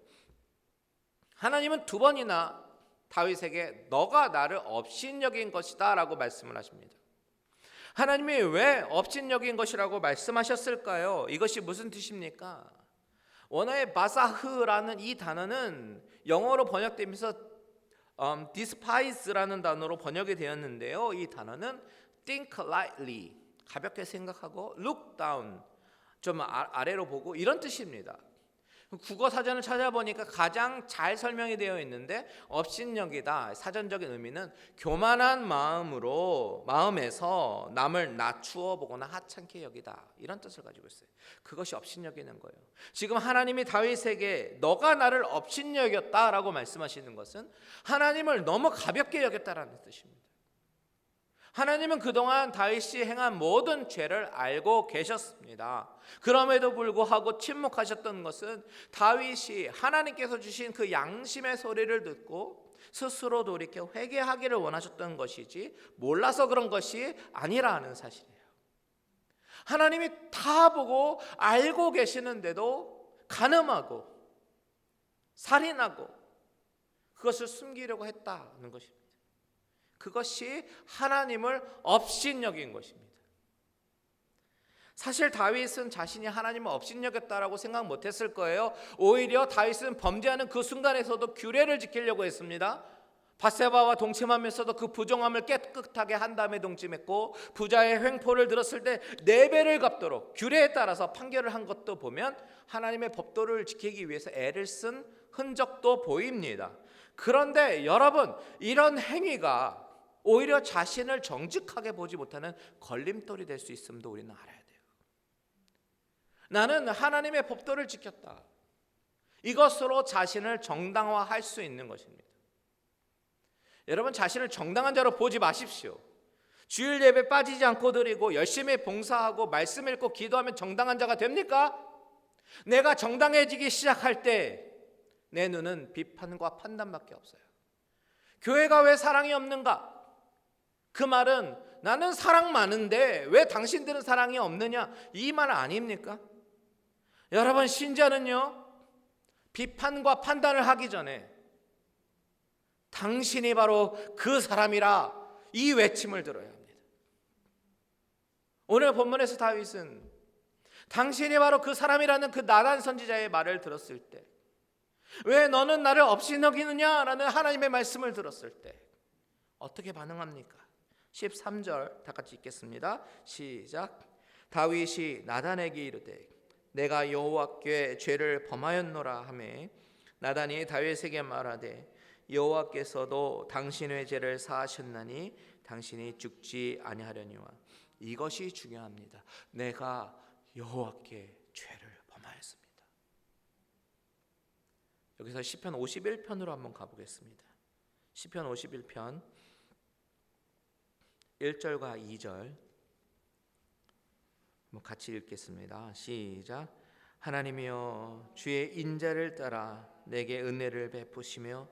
하나님은 두 번이나 다윗에게 너가 나를 업신여긴 것이다 라고 말씀을 하십니다. 하나님이 왜 업신여긴 것이라고 말씀하셨을까요? 이것이 무슨 뜻입니까? 원어의 바사흐라는 이 단어는 영어로 번역되면서 despise라는 단어로 번역이 되었는데요. 이 단어는 think lightly, 가볍게 생각하고 look down, 좀 아래로 보고, 이런 뜻입니다. 국어 사전을 찾아보니까 가장 잘 설명이 되어 있는데 업신여기다 사전적인 의미는 교만한 마음에서 남을 낮추어 보거나 하찮게 여기다, 이런 뜻을 가지고 있어요. 그것이 업신여기는 거예요. 지금 하나님이 다윗에게 너가 나를 업신여겼다라고 말씀하시는 것은 하나님을 너무 가볍게 여겼다라는 뜻입니다. 하나님은 그동안 다윗이 행한 모든 죄를 알고 계셨습니다. 그럼에도 불구하고 침묵하셨던 것은 다윗이 하나님께서 주신 그 양심의 소리를 듣고 스스로 돌이켜 회개하기를 원하셨던 것이지 몰라서 그런 것이 아니라는 사실이에요. 하나님이 다 보고 알고 계시는데도 간음하고 살인하고 그것을 숨기려고 했다는 것입니다. 그것이 하나님을 업신여긴 것입니다. 사실 다윗은 자신이 하나님을 업신여겼다라고 생각 못했을 거예요. 오히려 다윗은 범죄하는 그 순간에서도 규례를 지키려고 했습니다. 밧세바와 동침하면서도 그 부정함을 깨끗하게 한 다음에 동침했고, 부자의 횡포를 들었을 때 4배를 갚도록 규례에 따라서 판결을 한 것도 보면 하나님의 법도를 지키기 위해서 애를 쓴 흔적도 보입니다. 그런데 여러분, 이런 행위가 오히려 자신을 정직하게 보지 못하는 걸림돌이 될 수 있음도 우리는 알아야 돼요. 나는 하나님의 법도를 지켰다, 이것으로 자신을 정당화할 수 있는 것입니다. 여러분, 자신을 정당한 자로 보지 마십시오. 주일 예배 빠지지 않고 드리고 열심히 봉사하고 말씀 읽고 기도하면 정당한 자가 됩니까? 내가 정당해지기 시작할 때 내 눈은 비판과 판단밖에 없어요. 교회가 왜 사랑이 없는가? 그 말은 나는 사랑 많은데 왜 당신들은 사랑이 없느냐, 이 말 아닙니까? 여러분, 신자는요, 비판과 판단을 하기 전에 당신이 바로 그 사람이라 이 외침을 들어야 합니다. 오늘 본문에서 다윗은 당신이 바로 그 사람이라는 그 나단 선지자의 말을 들었을 때, 왜 너는 나를 업신여기느냐라는 하나님의 말씀을 들었을 때 어떻게 반응합니까? 13절 다 같이 읽겠습니다. 시작. 다윗이 나단에게 이르되 내가 여호와께 죄를 범하였노라 하매 나단이 다윗에게 말하되 여호와께서도 당신의 죄를 사하셨나니 당신이 죽지 아니하려니와 이것이 중요합니다. 내가 여호와께 죄를 범하였습니다. 여기서 시편 51편으로 한번 가보겠습니다. 시편 51편 1절과 2절 같이 읽겠습니다. 시작. 하나님이여 주의 인자를 따라 내게 은혜를 베푸시며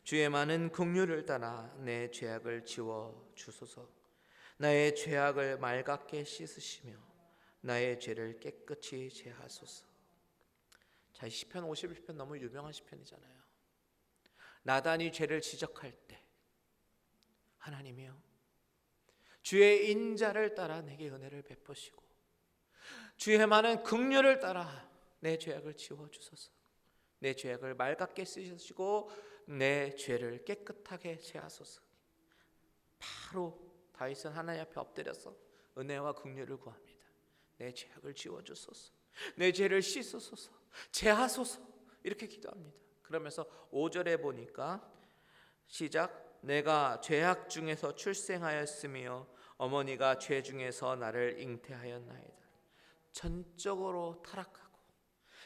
주의 많은 긍휼을 따라 내 죄악을 지워 주소서. 나의 죄악을 맑게 씻으시며 나의 죄를 깨끗이 제하소서. 자, 시편 51편 너무 유명한 시편이잖아요. 나단이 죄를 지적할 때 하나님이여 주의 인자를 따라 내게 은혜를 베푸시고 주의 많은 긍휼을 따라 내 죄악을 지워 주소서. 내 죄악을 맑게 씻으시고 내 죄를 깨끗하게 제하소서. 바로 다윗은 하나님 앞에 엎드려서 은혜와 긍휼을 구합니다. 내 죄악을 지워 주소서. 내 죄를 씻으소서. 제하소서. 이렇게 기도합니다. 그러면서 5절에 보니까 시작. 내가 죄악 중에서 출생하였으며 어머니가 죄 중에서 나를 잉태하였나이다. 전적으로 타락하고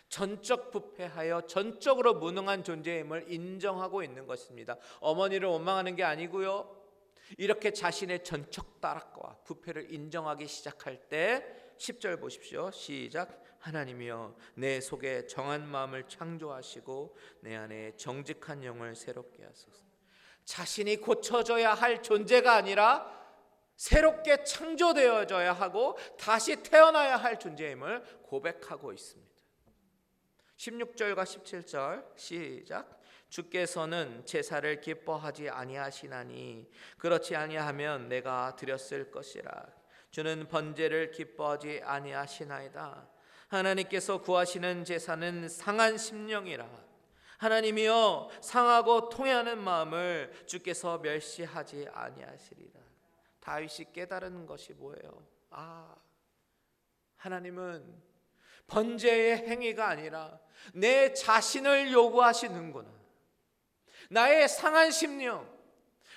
전적 부패하여 전적으로 무능한 존재임을 인정하고 있는 것입니다. 어머니를 원망하는 게 아니고요. 이렇게 자신의 전적 타락과 부패를 인정하기 시작할 때 10절 보십시오. 시작. 하나님이여 내 속에 정한 마음을 창조하시고 내 안에 정직한 영을 새롭게 하소서. 자신이 고쳐져야 할 존재가 아니라 새롭게 창조되어져야 하고 다시 태어나야 할 존재임을 고백하고 있습니다. 16절과 17절 시작. 주께서는 제사를 기뻐하지 아니하시나니 그렇지 아니하면 내가 드렸을 것이라. 주는 번제를 기뻐하지 아니하시나이다. 하나님께서 구하시는 제사는 상한 심령이라. 하나님이여 상하고 통회하는 마음을 주께서 멸시하지 아니하시리라. 다윗이 깨달은 것이 뭐예요? 하나님은 번제의 행위가 아니라 내 자신을 요구하시는구나. 나의 상한 심령,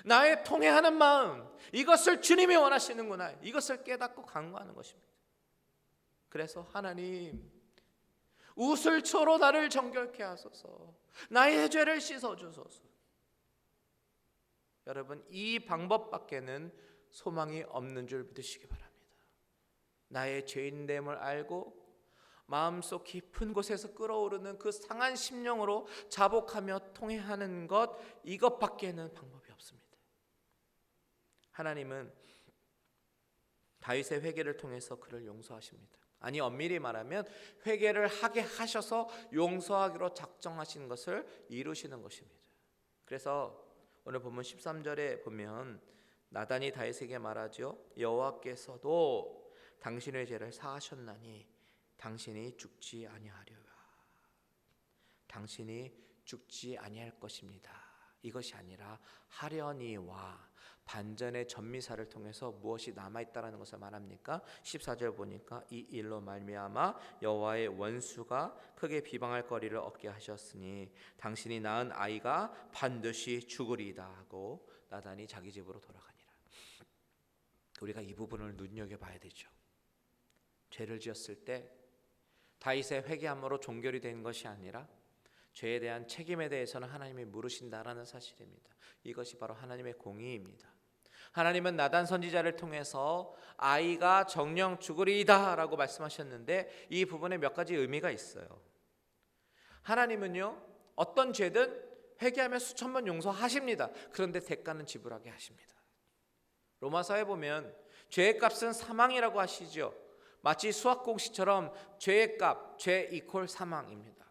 나의 통회하는 마음, 이것을 주님이 원하시는구나. 이것을 깨닫고 간구하는 것입니다. 그래서 하나님 우슬초로 나를 정결케 하소서. 나의 죄를 씻어주소서. 여러분 이 방법밖에는 소망이 없는 줄 믿으시기 바랍니다. 나의 죄인됨을 알고 마음속 깊은 곳에서 끓어오르는 그 상한 심령으로 자복하며 통회하는 것, 이것밖에는 방법이 없습니다. 하나님은 다윗의 회개를 통해서 그를 용서하십니다. 아니 엄밀히 말하면 회개를 하게 하셔서 용서하기로 작정하신 것을 이루시는 것입니다. 그래서 오늘 본문 13절에 보면 나단이 다윗에게 말하죠. 여호와께서도 당신의 죄를 사하셨나니 당신이 죽지 아니하려라. 당신이 죽지 아니할 것입니다. 이것이 아니라 하려니와 반전의 전미사를 통해서 무엇이 남아있다라는 것을 말합니까? 14절 보니까 이 일로 말미암아 여호와의 원수가 크게 비방할 거리를 얻게 하셨으니 당신이 낳은 아이가 반드시 죽으리이다 하고 나단이 자기 집으로 돌아가니라. 우리가 이 부분을 눈여겨봐야 되죠. 죄를 지었을 때 다윗의 회개함으로 종결이 된 것이 아니라 죄에 대한 책임에 대해서는 하나님이 물으신다라는 사실입니다. 이것이 바로 하나님의 공의입니다. 하나님은 나단 선지자를 통해서 아이가 정령 죽으리이다 라고 말씀하셨는데 이 부분에 몇 가지 의미가 있어요. 하나님은요 어떤 죄든 회개하면 수천 번 용서하십니다. 그런데 대가는 지불하게 하십니다. 로마서에 보면 죄의 값은 사망이라고 하시죠. 마치 수학 공식처럼 죄의 값, 죄 이퀄 사망입니다.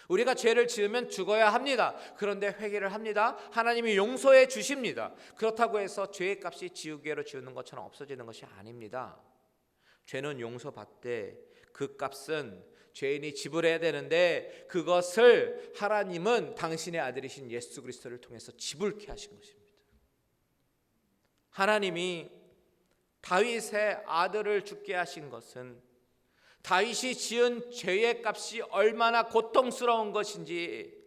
우리가 죄를 지으면 죽어야 합니다. 그런데 회개를 합니다. 하나님이 용서해 주십니다. 그렇다고 해서 죄의 값이 지우개로 지우는 것처럼 없어지는 것이 아닙니다. 죄는 용서받되 그 값은 죄인이 지불해야 되는데 그것을 하나님은 당신의 아들이신 예수 그리스도를 통해서 지불케 하신 것입니다. 하나님이 다윗의 아들을 죽게 하신 것은 다윗이 지은 죄의 값이 얼마나 고통스러운 것인지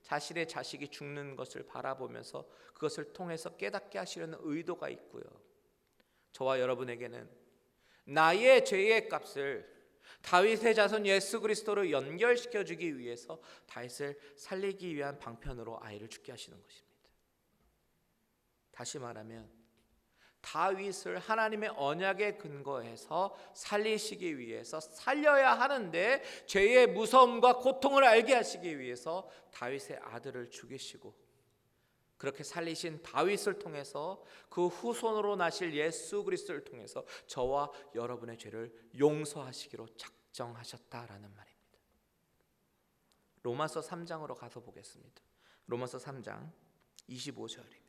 자신의 자식이 죽는 것을 바라보면서 그것을 통해서 깨닫게 하시려는 의도가 있고요. 저와 여러분에게는 나의 죄의 값을 다윗의 자손 예수 그리스도로 연결시켜 주기 위해서 다윗을 살리기 위한 방편으로 아이를 죽게 하시는 것입니다. 다시 말하면 다윗을 하나님의 언약에 근거해서 살리시기 위해서 살려야 하는데 죄의 무서움과 고통을 알게 하시기 위해서 다윗의 아들을 죽이시고 그렇게 살리신 다윗을 통해서 그 후손으로 나실 예수 그리스도를 통해서 저와 여러분의 죄를 용서하시기로 작정하셨다라는 말입니다. 로마서 3장으로 가서 보겠습니다. 로마서 3장 25절입니다.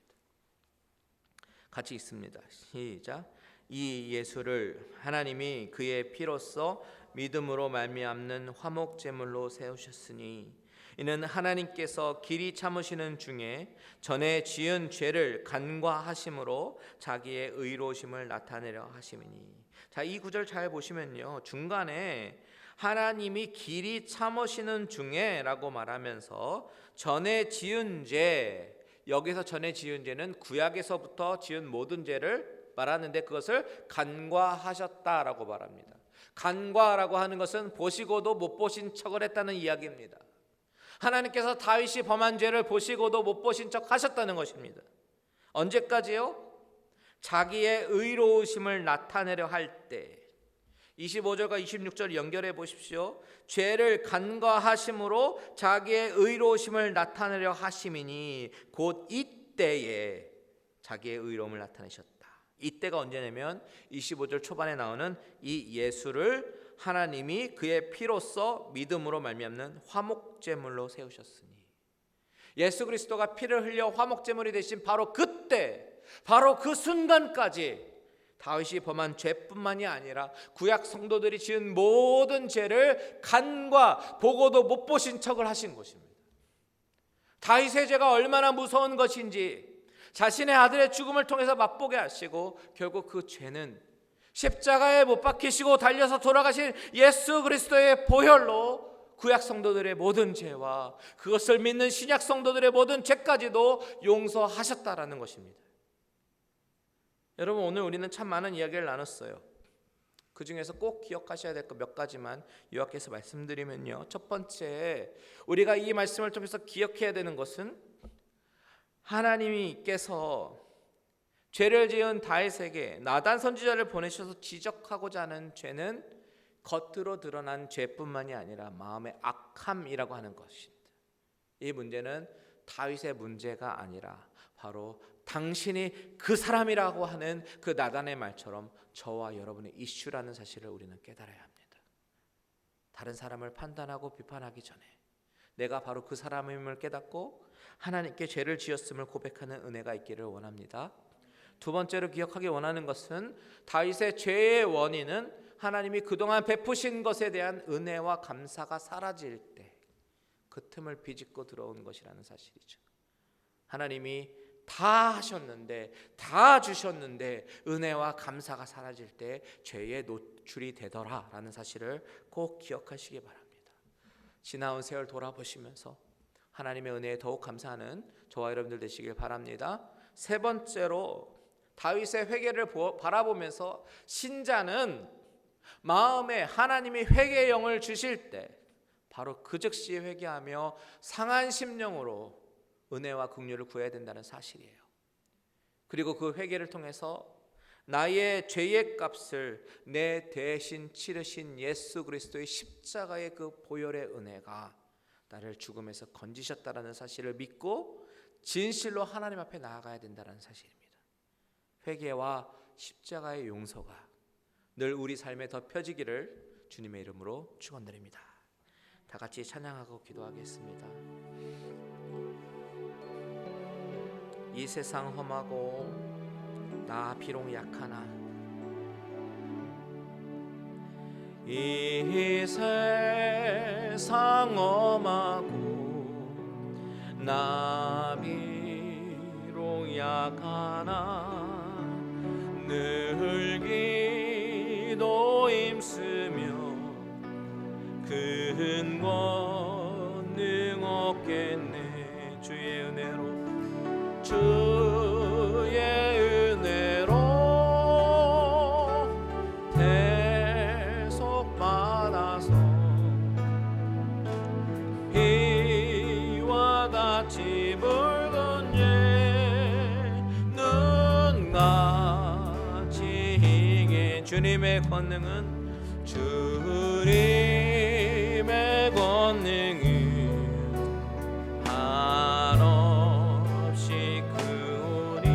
같이 읽습니다. 시작. 이 예수를 하나님이 그의 피로써 믿음으로 말미암는 화목 제물로 세우셨으니 이는 하나님께서 길이 참으시는 중에 전에 지은 죄를 간과하심으로 자기의 의로우심을 나타내려 하심이니. 자, 이 구절 잘 보시면요, 중간에 하나님이 길이 참으시는 중에 라고 말하면서 전에 지은 죄, 여기서 전에 지은 죄는 구약에서부터 지은 모든 죄를 말하는데 그것을 간과하셨다라고 말합니다. 간과라고 하는 것은 보시고도 못 보신 척을 했다는 이야기입니다. 하나님께서 다윗이 범한 죄를 보시고도 못 보신 척 하셨다는 것입니다. 언제까지요? 자기의 의로우심을 나타내려 할 때. 25절과 26절 연결해 보십시오. 죄를 간과하심으로 자기의 의로우심을 나타내려 하심이니 곧 이때에 자기의 의로움을 나타내셨다. 이때가 언제냐면 25절 초반에 나오는 이 예수를 하나님이 그의 피로써 믿음으로 말미암는 화목제물로 세우셨으니, 예수 그리스도가 피를 흘려 화목제물이 되신 바로 그때, 바로 그 순간까지 다윗이 범한 죄뿐만이 아니라 구약 성도들이 지은 모든 죄를 간과 보고도 못 보신 척을 하신 것입니다. 다윗의 죄가 얼마나 무서운 것인지 자신의 아들의 죽음을 통해서 맛보게 하시고 결국 그 죄는 십자가에 못 박히시고 달려서 돌아가신 예수 그리스도의 보혈로 구약 성도들의 모든 죄와 그것을 믿는 신약 성도들의 모든 죄까지도 용서하셨다라는 것입니다. 여러분, 오늘 우리는 참 많은 이야기를 나눴어요. 그 중에서 꼭 기억하셔야 될 것 몇 가지만 요약해서 말씀드리면요, 첫 번째, 우리가 이 말씀을 통해서 기억해야 되는 것은 하나님께서 죄를 지은 다윗에게 나단 선지자를 보내셔서 지적하고자 하는 죄는 겉으로 드러난 죄뿐만이 아니라 마음의 악함이라고 하는 것입니다. 이 문제는 다윗의 문제가 아니라 바로 당신이 그 사람이라고 하는 그 나단의 말처럼 저와 여러분의 이슈라는 사실을 우리는 깨달아야 합니다. 다른 사람을 판단하고 비판하기 전에 내가 바로 그 사람임을 깨닫고 하나님께 죄를 지었음을 고백하는 은혜가 있기를 원합니다. 두 번째로 기억하기 원하는 것은 다윗의 죄의 원인은 하나님이 그동안 베푸신 것에 대한 은혜와 감사가 사라질 때 그 틈을 비집고 들어온 것이라는 사실이죠. 하나님이 다 하셨는데, 다 주셨는데 은혜와 감사가 사라질 때 죄에 노출이 되더라라는 사실을 꼭 기억하시기 바랍니다. 지나온 세월 돌아보시면서 하나님의 은혜에 더욱 감사하는 저와 여러분들 되시길 바랍니다. 세 번째로, 다윗의 회개를 바라보면서 신자는 마음에 하나님이 회개의 영을 주실 때 바로 그 즉시 회개하며 상한 심령으로 은혜와 긍휼을 구해야 된다는 사실이에요. 그리고 그 회개를 통해서 나의 죄의 값을 내 대신 치르신 예수 그리스도의 십자가의 그 보혈의 은혜가 나를 죽음에서 건지셨다라는 사실을 믿고 진실로 하나님 앞에 나아가야 된다는 사실입니다. 회개와 십자가의 용서가 늘 우리 삶에 더 펴지기를 주님의 이름으로 축원드립니다. 다 같이 찬양하고 기도하겠습니다. 이 세상 험하고 나 비록 약하나, 이 세상 험하고 나 비록 약하나 늘 기도 힘쓰며 큰 권능 얻겠네. 주의 은혜로, 주의 은혜로 주님의 권능은 주님의 권능은 한없이 크오니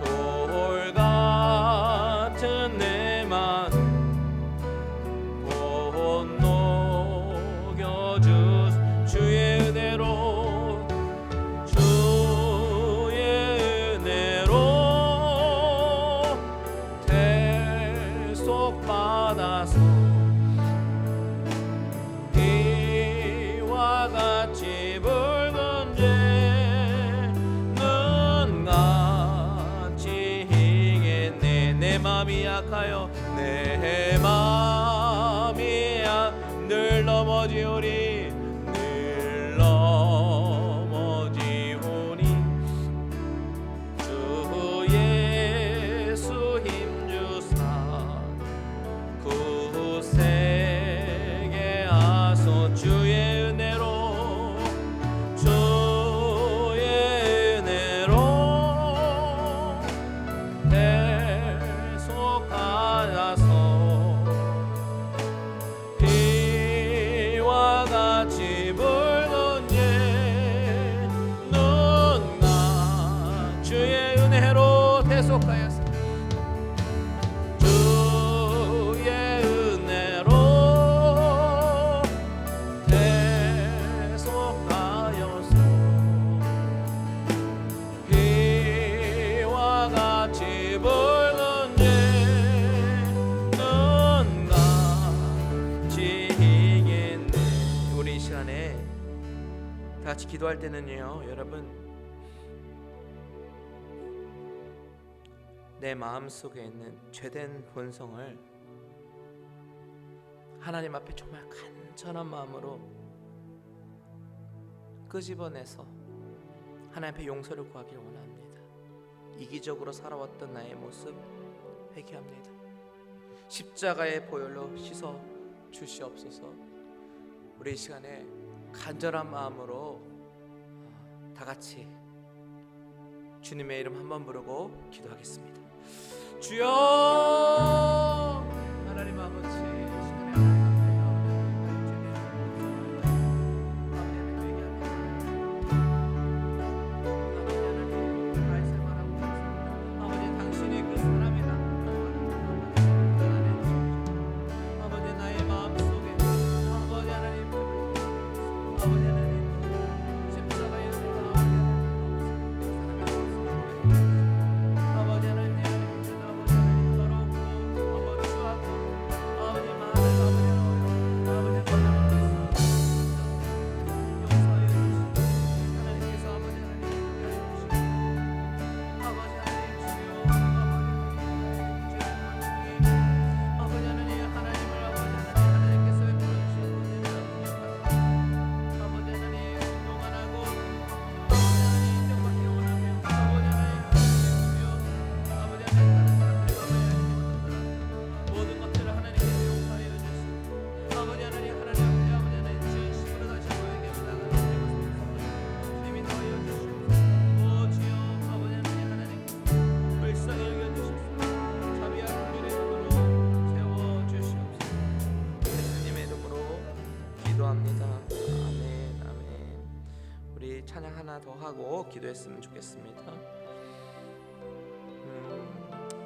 돌 같은 내 마음 곧 녹여주 주의 은혜로 주의 은혜로 대속받아서 비와 같이 붉은 죄는 같이 희겠네. 내 맘이 약하여 내 맘이 늘 넘어지오리 늘 넘어지오니 주 예수 힘주사 굳세게 하소 주의 은혜로 주의 은혜로 대속하여서 비와 같이 붉은 죄는 주의 은혜로 대속하여서 주의 은혜로 대속하여서 비와 같이 붉은 죄는 같이 희겠네. 우리 이 시간에 다 같이 기도할 때는요, 여러분, 내 마음속에 있는 죄된 본성을 하나님 앞에 정말 간절한 마음으로 끄집어내서 하나님 앞에 용서를 구하기를 원합니다. 이기적으로 살아왔던 나의 모습 회개합니다. 십자가의 보혈로 씻어 주시옵소서. 우리 이 시간에 간절한 마음으로 다 같이 주님의 이름 한번 부르고 기도하겠습니다. 주여 하나님 아버지, 이 시간에 하나님 앞에 아버지 당신이 그 사람이다. 아버지 나의 마음속에 아버지 하나님 아버지 하나님 십자가의 은혜가 아버지 하나님 내 안에 있는 아버지 하나님 더럽고 아버지 수하고 아버지 많은 아버지 권능을 용서해 주시고 하나님께서 아버지 하나님 용서해 주시고 아버지 하나님 주여 아버지 하나님 하나님을 아버지 하나님께서 베풀어 주신 은혜를 아버지 하나님 동안하고 아버지 하나님 인정받기를 원하며 아버지 하나님 주여 아버지 하나님 다른 사람들과 모든 것들을 하나님께서 용서하여 주시고 아버지 하나님 하나님 앞에 아버지 하나님 진심으로 다시 한번 회개합니다. 주님이 더하여 주시고 오 주여 아버지 하나님 불쌍히 여겨주시옵소서. 자비와 긍휼의 눈으로 세워주시옵소서. 예수님의 이름으로 기도합니다. 아멘 아멘. 우리 찬양 하나 더 하고 기도했으면 좋겠습니다.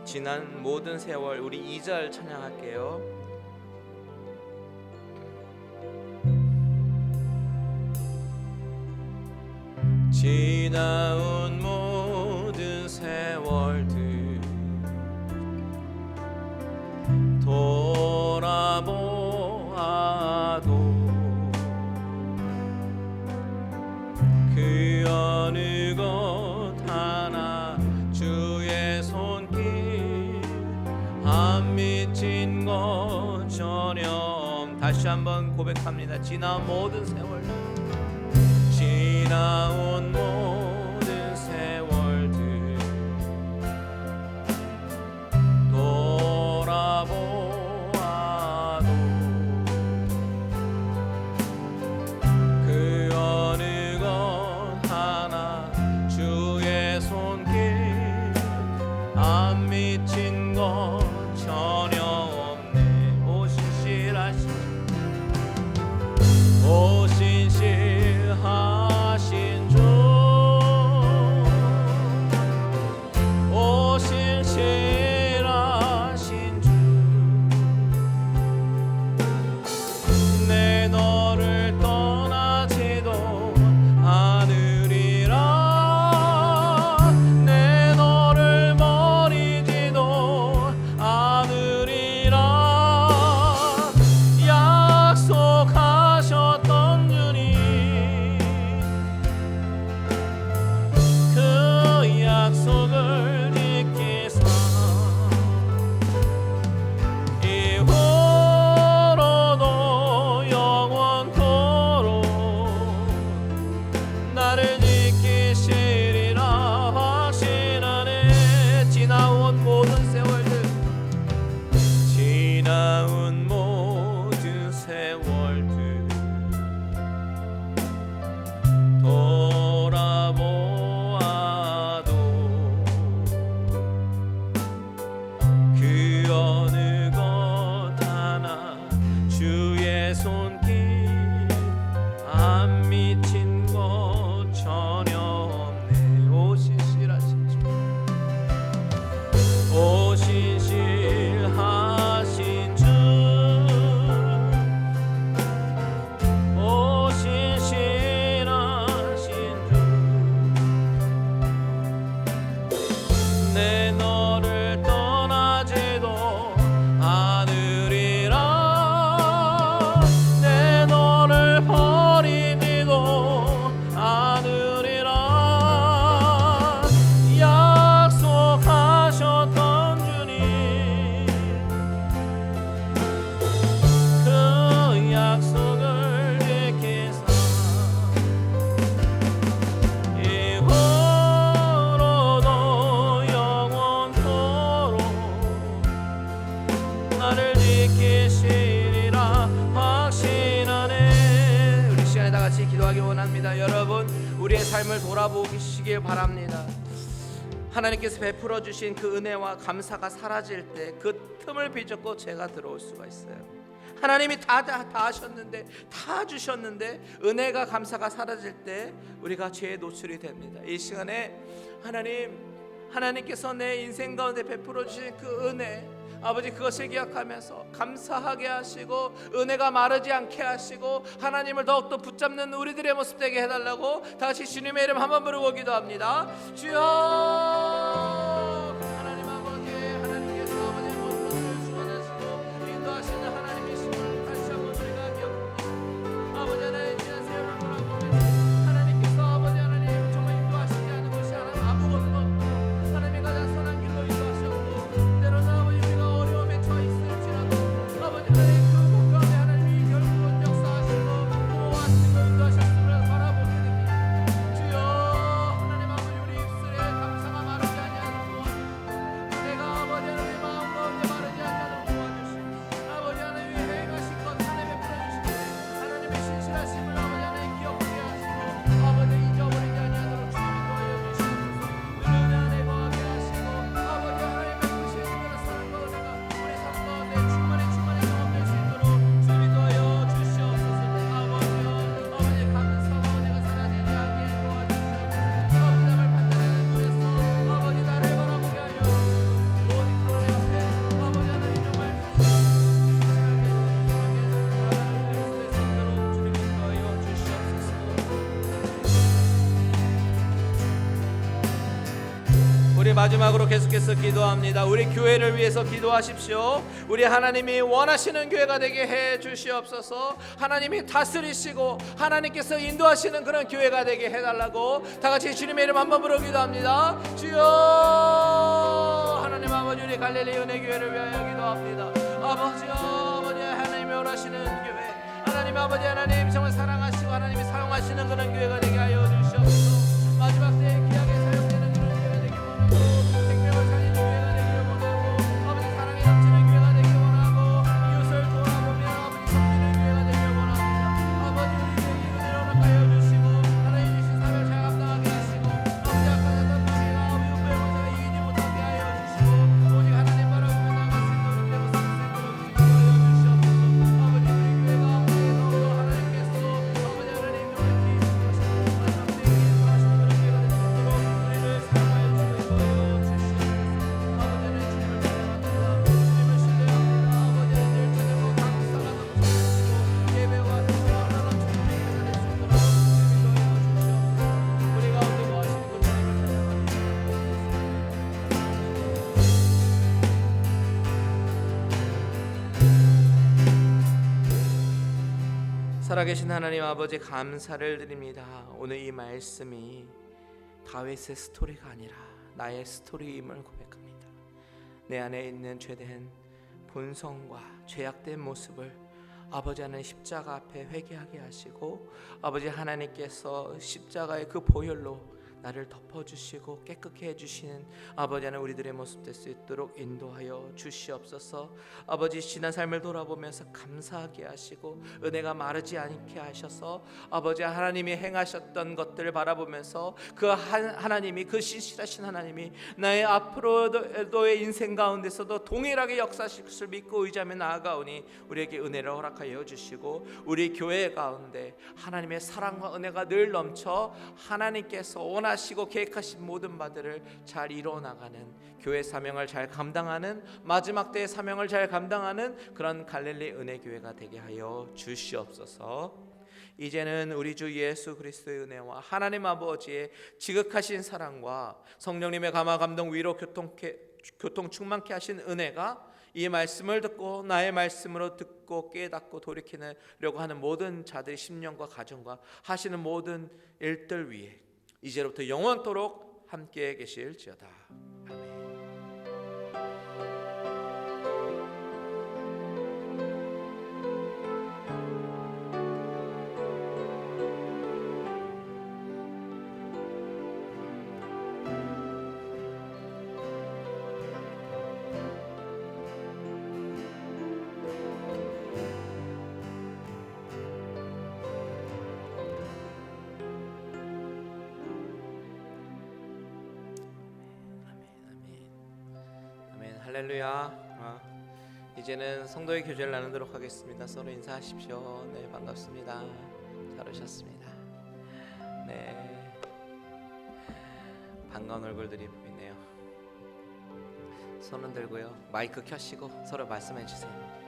지난 모든 세월 우리 2절 찬양할게요. 지나온 모든 세월들 돌아보아도 그 어느 것 하나 주의 손길 안 미친 것처럼 다시 한번 고백합니다. 지나온 모든 세월 지나온 모든 세월들 돌아보아도 그 어느 것 하나 주의 손길 안 미친 것 돌아보시길 바랍니다. 하나님께서 베풀어 주신 그 은혜와 감사가 사라질 때 그 틈을 비좁고 죄가 들어올 수가 있어요. 하나님이 다 하셨는데, 다 주셨는데 은혜가 감사가 사라질 때 우리가 죄의 노출이 됩니다. 이 시간에 하나님께서 내 인생 가운데 베풀어 주신 그 은혜, 아버지, 그것을 기억하면서 감사하게 하시고 은혜가 마르지 않게 하시고 하나님을 더욱더 붙잡는 우리들의 모습 되게 해달라고 다 같이 주님의 이름 한번 부르고 기도합니다. 주여, 하나님 아버지, 하나님께서 아버지의 모습을 주관하시고 인도하시는 하나님이심을 다시 한번 우리가 기억하고, 아버지 하나님 지난 세월을 돌아보면 하나님께서 아버지 하나님 정말 인도하시지 않은 것이 하나님 아무것도 없고 하나님이 가장 선한 길로 인도하셨고, 때로는 아버지 우리가 어려움에 처해 있을지라도 아버지 하나님 그 가운데 하나님이 결국은 역사하시고 보호하시고 인도하셨음을 바라보게 됩니다. 주여, 하나님 아버지, 우리 입술에 감사가 마르지 아니하도록 내가 아버지 하나님 마음 가운데 마르지 않도록 도와주시고, 아버지 하나님이 행하신 것 하나님의 풀어주시고 하나님의 신실하심을 아버지 하나님 기억하게 하시고 아버지 잊어버리지 아니하도록 주님이 도와주시옵소서. 은혜 안에 거하게 하시고 아버지 하나님의 그 신실한 사랑과 은혜가 우리 삶 가운데 충만히 경험될 수 있도록 주님이 도와여 주시옵소서. 아버지여, 아버지 감사와 은혜가 사라지지 않게 도와주시옵소서. 아버지 나를 판단하는 눈에서 아버지 나를 바라보게 하여 주시고, 오직 하나님 앞에 아버지 하나님 정말 우리 마지막으로 계속해서 기도합니다. 우리 교회를 위해서 기도하십시오. 우리 하나님이 원하시는 교회가 되게 해 주시옵소서. 하나님이 다스리시고 하나님께서 인도하시는 그런 교회가 되게 해달라고 다 같이 주님의 이름 한번 부르 기도합니다. 주여, 하나님 아버지, 우리 갈릴리 은혜교회를 위하여 기도합니다. 아버지여, 아버지 하나님이 원하시는 교회, 하나님 아버지 하나님 정말 사랑하시고 하나님이 사용하시는 그런 교회가 되게 하여 주시옵소서. 마지막 때에 귀하게 사용되는 그런 교회가 되기 원하고, 생명을 살리는 교회가 되기를 원하고, 아버지 사랑이 넘치는 교회가 되기를 원하고, 이웃을 돌아보며 아버지 섬기는 교회가 되기를 원합니다. 아버지, 우리에게 이 은혜를 허락하여 주시고 하나님 주신 사명을 잘 감당하게 하시고, 아버지 약한 자들 마음이나 아버지 운명을 제가 이기지 못하게 하여 주시고, 오직 하나님 바라보며 나아갈 수 있도록 내 모습을 새도록 주님이 하여 주시옵소서. 아버지, 우리 교회 가운데 더욱더 하나님께서 아버지 하나님 정말 기이시고 마지막 때에 인도하시는 그런 교회가 될 수 있도록 우리를 사용하여 주시옵소서. 아버지 하나님 주님을 찬양합니다. 주님을 신뢰합니다. 아버지 하나님 늘 찬양과 감사가 넘치시고 예배와 기도와 하나 넘치는 교회가 될 수 있도록 주님이 도와여 주시옵소서. 우리 가운데 거하시는 그 주님을 찬양합니다. 살아계신 하나님 아버지, 감사를 드립니다. 오늘 이 말씀이 다윗의 스토리가 아니라 나의 스토리임을 고백합니다. 내 안에 있는 죄된 본성과 죄악된 모습을 아버지 하나님 십자가 앞에 회개하게 하시고, 아버지 하나님께서 십자가의 그 보혈로 나를 덮어주시고 깨끗게 해주시는 아버지 하나님 우리들의 모습 될 수 있도록 인도하여 주시옵소서. 아버지, 지난 삶을 돌아보면서 감사하게 하시고 은혜가 마르지 않게 하셔서 아버지 하나님이 행하셨던 것들을 바라보면서 그 하나님이, 그 신실하신 하나님이 나의 앞으로의 인생 가운데서도 동일하게 역사하실 것을 믿고 의지하며 나아가오니 우리에게 은혜를 허락하여 주시고, 우리 교회 가운데 하나님의 사랑과 은혜가 늘 넘쳐 하나님께서 원하시고 계획하신 모든 바들을 잘 이루어나가는, 교회 사명을 잘 감당하는, 마지막 때의 사명을 잘 감당하는 그런 갈릴리 은혜교회가 되게 하여 주시옵소서. 이제는 우리 주 예수 그리스도의 은혜와 하나님 아버지의 지극하신 사랑과 성령님의 감화 감동 위로 교통 충만케 하신 은혜가 이 말씀을 듣고 나의 말씀으로 듣고 깨닫고 돌이키려고 하는 모든 자들의 심령과 가정과 하시는 모든 일들 위에 이제로부터 영원토록 함께 계실지어다. 아멘. 할렐루야. 이제는 성도의 교제를 나누도록 하겠습니다. 서로 인사하십시오. 네, 반갑습니다. 잘 오셨습니다. 네, 반가운 얼굴들이 보이네요. 손은 들고요. 마이크 켜시고 서로 말씀해 주세요.